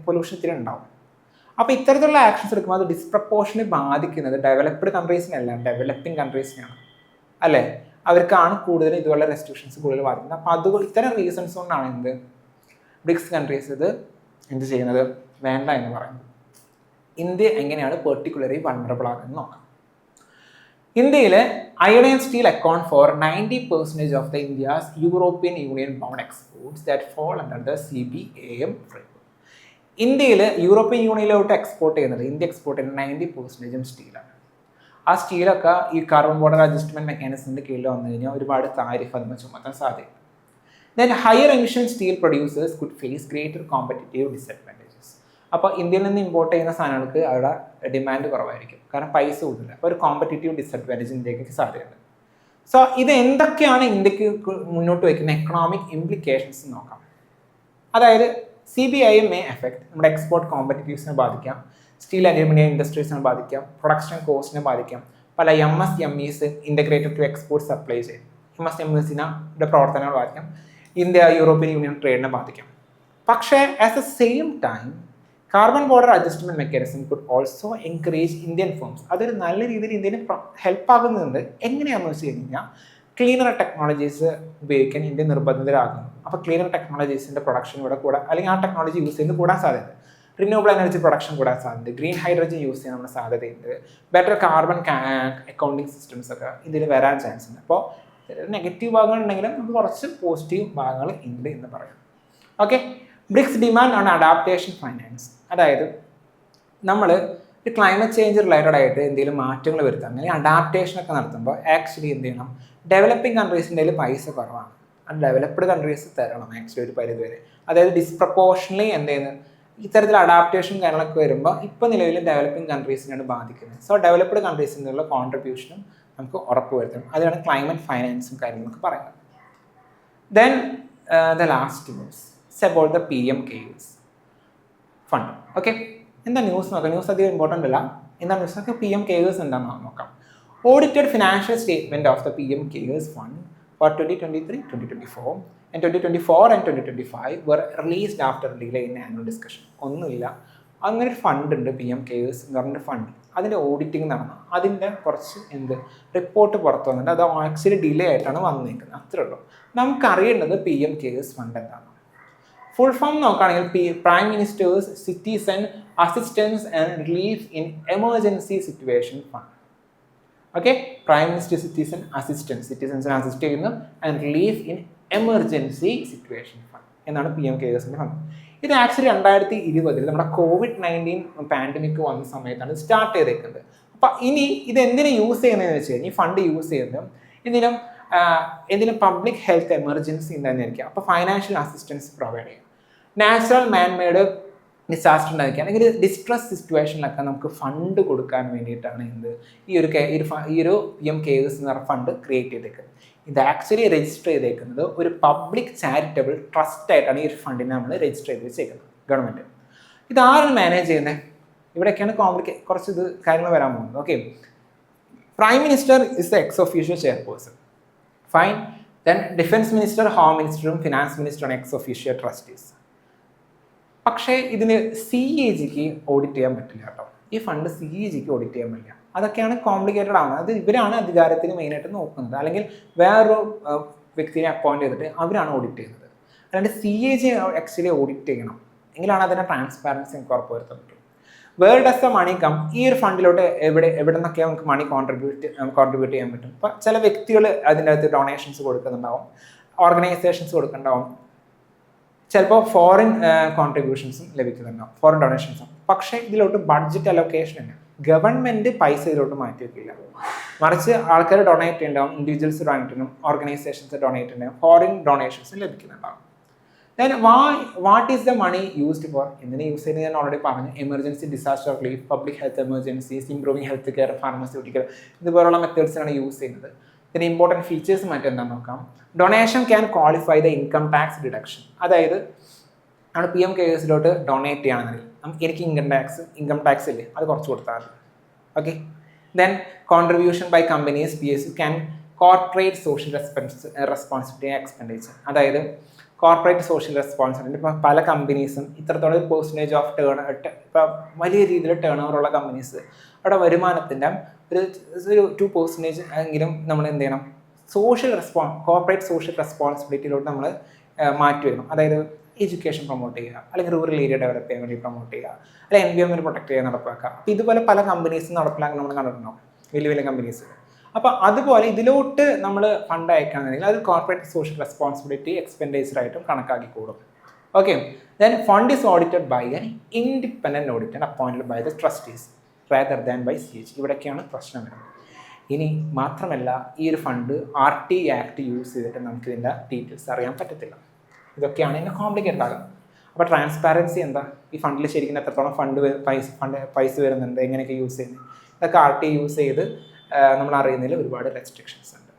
പൊല്യൂഷൻ ഇത്തിരി ഉണ്ടാവും. അപ്പോൾ ഇത്തരത്തിലുള്ള ആക്ഷൻസ് എടുക്കുമ്പോൾ അത് ഡിസ്പ്രപ്പോർഷനെ ബാധിക്കുന്നത് ഡെവലപ്ഡ് കൺട്രീസിനല്ല ഡെവലപ്പിംഗ് കൺട്രീസിനെയാണ് അല്ലേ. അവർക്കാണ് കൂടുതൽ ഇതുപോലെ റെസ്ട്രിക്ഷൻസ് കൂടുതൽ ബാധിക്കുന്നത്. അപ്പോൾ ഇത്തരം റീസൺസ് കൊണ്ടാണ് ബ്രിക്സ് കൺട്രീസ് എന്ത് ചെയ്യുന്നത് വേണ്ട എന്ന് പറയുന്നത്. ഇന്ത്യ എങ്ങനെയാണ് പെർട്ടിക്കുലർലി വൾണറബിൾ ആകുന്നത് നോക്കാം. ഇന്ത്യയിൽ iron and steel account for 90% of the India's European Union bound exports that fall under the CBAM framework. ഇന്ത്യയിൽ യൂറോപ്യൻ യൂണിയനിലോട്ട് ഇന്ത്യ എക്സ്പോർട്ട് ചെയ്യുന്നത് 90% സ്റ്റീലാണ്. ആ സ്റ്റീലൊക്കെ ഈ കാർബൺ ബോർഡർ അഡ്ജസ്റ്റ്മെൻറ്റ് മെക്കാനിസത്തിൻ്റെ കീഴിൽ വന്നു കഴിഞ്ഞാൽ ഒരുപാട് താരിഫ് അതിന് ചുമത്താൻ സാധ്യത. Then higher emission steel producers could face greater competitive disadvantages. അപ്പോൾ ഇന്ത്യയിൽ നിന്ന് ഇമ്പോർട്ട് ചെയ്യുന്ന സാധനങ്ങൾക്ക് അവിടെ ഡിമാൻഡ് കുറവായിരിക്കും, കാരണം പൈസ കൂടുതൽ. അപ്പോൾ ഒരു കോമ്പറ്റീറ്റീവ് ഡിസഡ്വാൻറ്റേജ് ഇന്ത്യക്ക് സാധ്യതയുണ്ട്. സോ ഇത് എന്തൊക്കെയാണ് ഇന്ത്യക്ക് മുന്നോട്ട് വയ്ക്കുന്ന എക്കണോമിക് ഇംപ്ലിക്കേഷൻസ് നോക്കാം. അതായത് CBAM മേ എഫക്ട് നമ്മുടെ എക്സ്പോർട്ട് കോമ്പറ്റീവ്സിനെ ബാധിക്കാം. സ്റ്റീൽ അലൂമിനിയം ഇൻഡസ്ട്രീസിനെ ബാധിക്കാം, പ്രൊഡക്ഷൻ കോസ്റ്റിനെ ബാധിക്കാം, പല MSMEs integrated to export supply chain MSMEസിൻ്റെ പ്രവർത്തനങ്ങൾ ബാധിക്കാം, ഇന്ത്യ യൂറോപ്യൻ യൂണിയൻ ട്രേഡിനെ ബാധിക്കാം. പക്ഷേ at the same time carbon border adjustment mechanism could also encourage Indian firms. അതൊരു നല്ല രീതിയിൽ ഇന്ത്യന് ഹെൽപ്പ് ആകുന്നുണ്ട്. എങ്ങനെയാണെന്ന് വെച്ച് കഴിഞ്ഞാൽ ക്ലീനർ ടെക്നോളജീസ് ഉപയോഗിക്കാൻ ഇന്ത്യ നിർബന്ധിതരാകുന്നു. അപ്പോൾ ക്ലീനർ ടെക്നോളജീസിൻ്റെ പ്രൊഡക്ഷൻ ഇവിടെ കൂടാൻ, അല്ലെങ്കിൽ ആ ടെക്നോളജി യൂസ് ചെയ്യുന്നത് കൂടാൻ സാധ്യത, റിന്യൂവബിൾ എനർജി പ്രൊഡക്ഷൻ കൂടാൻ സാധ്യത, ഗ്രീൻ ഹൈഡ്രജൻ യൂസ് ചെയ്യാൻ നമ്മുടെ സാധ്യതയുണ്ട്, ബെറ്റർ കാർബൺ അക്കൗണ്ടിങ് സിസ്റ്റംസ് ഒക്കെ ഇതിൽ വരാൻ ചാൻസ് ഉണ്ട്. അപ്പോൾ നെഗറ്റീവ് ഭാഗങ്ങൾ ഉണ്ടെങ്കിലും നമുക്ക് കുറച്ച് പോസിറ്റീവ് ഭാഗങ്ങൾ ഉണ്ട് എന്ന് പറയാം. Okay, BRICS demand on adaptation finance. അതായത് നമ്മൾ ഒരു ക്ലൈമറ്റ് ചേഞ്ച് റിലേറ്റഡ് ആയിട്ട് എന്തെങ്കിലും മാറ്റങ്ങൾ വരുത്താം, അല്ലെങ്കിൽ അഡാപ്റ്റേഷൻ ഒക്കെ നടത്തുമ്പോൾ ആക്ച്വലി എന്ത് ചെയ്യണം, ഡെവലപ്പിംഗ് കൺട്രീസിൻ്റെ കയ്യിൽ പൈസ കുറവാണ്, അത് ഡെവലപ്ഡ് കൺട്രീസ് തരണം ആക്ച്വലി ഒരു പരിധി വരെ. അതായത് ഡിസ്പ്രപ്പോർഷണലി എന്ത് ചെയ്യുന്നത്, ഇത്തരത്തിൽ അഡാപ്റ്റേഷൻ കാര്യങ്ങളൊക്കെ വരുമ്പോൾ ഇപ്പോൾ നിലവിൽ ഡെവലപ്പിംഗ് കൺട്രീസിനാണ് ബാധിക്കുന്നത്. സോ ഡെവലപ്ഡ് കൺട്രീസിനുള്ള കോൺട്രിബ്യൂഷനും നമുക്ക് ഉറപ്പ് വരുത്തണം. അതാണ് ക്ലൈമറ്റ് ഫൈനാൻസും കാര്യങ്ങളൊക്കെ പറയുന്നത്. Then the last news it's about the PMKUs fund. Okay, എന്താ ന്യൂസ് നോക്കാം. ന്യൂസ് അധികം ഇമ്പോർട്ടൻ്റ് അല്ല. എന്താ ന്യൂസ് നോക്കാം, PMKUs എന്താണെന്ന് നോക്കാം. Audited financial statement of the PMKUs fund for 2023-2024 and 2024 and 2025 were released after delay in annual discussion. ഒന്നുമില്ല, അങ്ങനെ ഒരു ഫണ്ട് ഉണ്ട് PMKUs എന്ന് പറഞ്ഞൊരു ഫണ്ട്. അതിൻ്റെ ഓഡിറ്റിംഗ് നടന്നു, അതിൻ്റെ കുറച്ച് റിപ്പോർട്ട് പുറത്തു വന്നിട്ട് അത് ആക്ച്വലി ഡിലേ ആയിട്ടാണ് വന്നിരിക്കുന്നത്. അത്രേ ഉള്ളൂ. നമുക്കറിയേണ്ടത് PMKUs ഫണ്ട് എന്താണ്. ഫുൾ ഫോം നോക്കുകയാണെങ്കിൽ prime minister's citizen assistance and relief in emergency situation fund. Okay, prime minister citizen assistance, സിറ്റിസൺസിനെ അസിസ്റ്റ് ചെയ്യുന്നു, and relief in emergency situation fund എന്നാണ് PMKUസിൻ്റെ ഫണ്ട്. ഇത് ആക്ച്വലി 2020 നമ്മുടെ COVID-19 പാൻഡമിക് വന്ന സമയത്താണ് സ്റ്റാർട്ട് ചെയ്തേക്കുന്നത്. അപ്പം ഇനി ഇത് എന്തിനു യൂസ് ചെയ്യുന്നതെന്ന് വെച്ച് കഴിഞ്ഞാൽ ഈ ഫണ്ട് യൂസ് ചെയ്യുന്നത് എന്തിനും പബ്ലിക് ഹെൽത്ത് എമർജൻസി എന്തായിരിക്കും. അപ്പോൾ ഫൈനാൻഷ്യൽ അസിസ്റ്റൻസ് പ്രൊവൈഡ് ചെയ്യും. നാച്ചുറൽ മാൻമെയ്ഡ് ഡിസാസ്റ്റർ ഉണ്ടായിരിക്കുക, അല്ലെങ്കിൽ ഡിസ്ട്രസ് സിറ്റുവേഷനിലൊക്കെ നമുക്ക് ഫണ്ട് കൊടുക്കാൻ വേണ്ടിയിട്ടാണ് ഈ ഒരു PMKUs എന്ന് പറഞ്ഞ ഫണ്ട് ക്രിയേറ്റ് ചെയ്തേക്കുന്നത്. ഇത് ആക്ച്വലി രജിസ്റ്റർ ചെയ്തേക്കുന്നത് ഒരു പബ്ലിക് ചാരിറ്റബിൾ ട്രസ്റ്റ് ആയിട്ടാണ് ഈ ഒരു ഫണ്ടിനെ നമ്മൾ രജിസ്റ്റർ ചെയ്ത് വെച്ചേക്കുന്നത് ഗവൺമെൻറ്. ഇതാരാണ് മാനേജ് ചെയ്യുന്നത്? ഇവിടെയൊക്കെയാണ് കുറച്ച് കാര്യങ്ങൾ വരാൻ പോകുന്നത്. Okay, prime minister is the ex officio chairperson. Fine. Then defence minister, home മിനിസ്റ്ററും ഫിനാൻസ് മിനിസ്റ്ററും എക്സ് ഒഫീഷ്യോ ട്രസ്റ്റീസ്. പക്ഷേ ഇതിന് CAGക്ക് ഓഡിറ്റ് ചെയ്യാൻ പറ്റില്ല കേട്ടോ. ഈ ഫണ്ട് CAGക്ക് ഓഡിറ്റ് ചെയ്യാൻ പറ്റില്ല. അതൊക്കെയാണ് കോംപ്ലിക്കേറ്റഡ് ആവുന്നത്. അത് ഇവരാണ് അധികാരത്തിന് മെയിനായിട്ട് നോക്കുന്നത്, അല്ലെങ്കിൽ വേറൊരു വ്യക്തിനെ അപ്പോയിന്റ് ചെയ്തിട്ട് അവരാണ് ഓഡിറ്റ് ചെയ്യുന്നത്. അല്ലാണ്ട് CAG ആക്ച്വലി ഓഡിറ്റ് ചെയ്യണം, എങ്കിലാണ് അതിനെ ട്രാൻസ്പാരൻസി നമുക്ക് ഉറപ്പ് വരുത്താൻ പറ്റും. Where does the money come? ഈ ഒരു ഫണ്ടിലോട്ട് എവിടെ നിന്നൊക്കെ നമുക്ക് മണി കോൺട്രിബ്യൂട്ട് ചെയ്യാൻ പറ്റും. ഇപ്പം ചില വ്യക്തികൾ അതിൻ്റെ അകത്ത് ഡൊണേഷൻസ് കൊടുക്കുന്നുണ്ടാവും, ഓർഗനൈസേഷൻസ് കൊടുക്കുന്നുണ്ടാവും, ചിലപ്പോൾ ഫോറിൻ കോൺട്രിബ്യൂഷൻസും ലഭിക്കുന്നുണ്ടാവും, ഫോറിൻ ഡൊണേഷൻസും. പക്ഷേ ഇതിലോട്ട് ബഡ്ജറ്റ് അലോക്കേഷൻ ഉണ്ട്, ഗവൺമെൻറ് പൈസ ഇതിലോട്ട് മാറ്റി വയ്ക്കില്ല. മറിച്ച് ആൾക്കാർ ഡൊണേറ്റ് ഉണ്ടാവും, ഇൻഡിവിജ്വൽസ് ഡൊണേറ്റ് ഉണ്ടാവും, ഓർഗനൈസേഷൻസ് ഡൊണേറ്റ് ഉണ്ടാവും, ഫോറിൻ ഡൊണേഷൻസും ലഭിക്കുന്നുണ്ടാവും. Then what is the money used for? എന്തിനാ യൂസ് ചെയ്യുന്നത് ഞാൻ ഓൾറെഡി പറഞ്ഞു. Emergency disaster relief, public health emergencies, improving health care, pharmaceutical, ഇതുപോലുള്ള മെത്തേഡ്സിനാണ് യൂസ് ചെയ്യുന്നത്. ഇതിന് ഇമ്പോർട്ടൻറ്റ് ഫീച്ചേഴ്സ് മറ്റെന്താണെന്ന് നോക്കാം. Donation can qualify the income tax deduction. അതായത് നമ്മൾ PMKUസിലോട്ട് ഡൊണേറ്റ് ചെയ്യുകയാണെന്നുണ്ടെങ്കിൽ എനിക്ക് ഇൻകം ടാക്സ് ഇല്ലേ, അത് കുറച്ച് കൊടുത്താൽ മതി. Okay, then contribution by companies PSU can corporate social responsibility expenditure. അതായത് കോർപ്പറേറ്റ് സോഷ്യൽ റെസ്പോൺസിബിലിറ്റി, ഇപ്പോൾ പല കമ്പനീസും ഇത്രത്തോളം ഒരു പെർസെൻറ്റേജ് ഓഫ് ഇപ്പം വലിയ രീതിയിൽ ടേൺ ഓവറുള്ള കമ്പനീസ് അവിടെ വരുമാനത്തിൻ്റെ ഒരു 2% എങ്കിലും നമ്മൾ എന്ത് ചെയ്യണം, കോർപ്പറേറ്റ് സോഷ്യൽ റെസ്പോൺസിബിലിറ്റിയിലോട്ട് നമ്മൾ മാറ്റി വരണം. അതായത് എഡ്യൂക്കേഷൻ പ്രൊമോട്ട് ചെയ്യുക, അല്ലെങ്കിൽ റൂറൽ ഏരിയ ഡെവലപ്പ് ചെയ്യാൻ വേണ്ടി പ്രൊമോട്ട് ചെയ്യുക, അല്ലെങ്കിൽ എൻവയോൺമെൻറ്റ് പ്രൊട്ടക്ട് ചെയ്യാൻ നടപ്പാക്കുക. അപ്പോൾ ഇതുപോലെ പല കമ്പനീസും നടപ്പിലാക്കാൻ നമ്മൾ കണ്ടിട്ടുണ്ടാവും, വലിയ വലിയ കമ്പനീസ്. അപ്പോൾ അതുപോലെ ഇതിലോട്ട് നമ്മൾ ഫണ്ട് അയക്കുകയാണെന്നുണ്ടെങ്കിൽ അത് കോർപ്പറേറ്റ് സോഷ്യൽ റെസ്പോൺസിബിലിറ്റി എക്സ്പെൻഡിച്ചറായിട്ടും കണക്കാക്കിക്കൂടും. Okay, then fund is audited by an independent auditor appointed by the trustees rather than by CAG. ഇവിടേക്കാണ് പ്രശ്നം വരുന്നത്. ഇനി മാത്രമല്ല, ഈ ഒരു ഫണ്ട് RT ആക്ട് യൂസ് ചെയ്തിട്ട് നമുക്ക് ഇതിൻ്റെ ഡീറ്റെയിൽസ് അറിയാൻ പറ്റത്തില്ല. ഇതൊക്കെയാണ് ഇതിൻ്റെ കോംപ്ലിക്കേറ്റഡ് ആകുന്നത്. അപ്പോൾ ട്രാൻസ്പാരൻസി എന്താ, ഈ ഫണ്ടിൽ ശരിക്കും എത്രത്തോളം പൈസ വരുന്നുണ്ട്, എങ്ങനെയൊക്കെ യൂസ് ചെയ്യുന്നത്, ഇതൊക്കെ RT യൂസ് ചെയ്ത് നമ്മൾ അറിയുന്നതിൽ ഒരുപാട് റെസ്ട്രിക്ഷൻസ് ഉണ്ട്.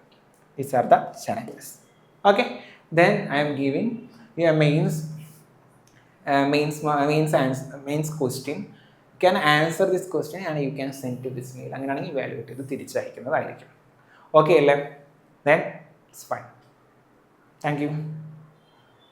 These are the challenges. Okay, then I am giving mains question can answer this question and you can send to this mail. അങ്ങനെയാണെങ്കിൽ ഇവാലുവേറ്റ് ചെയ്ത് തിരിച്ചയക്കുന്നതായിരിക്കും. ഓക്കെ അല്ലേ? Then it's fine. Thank U.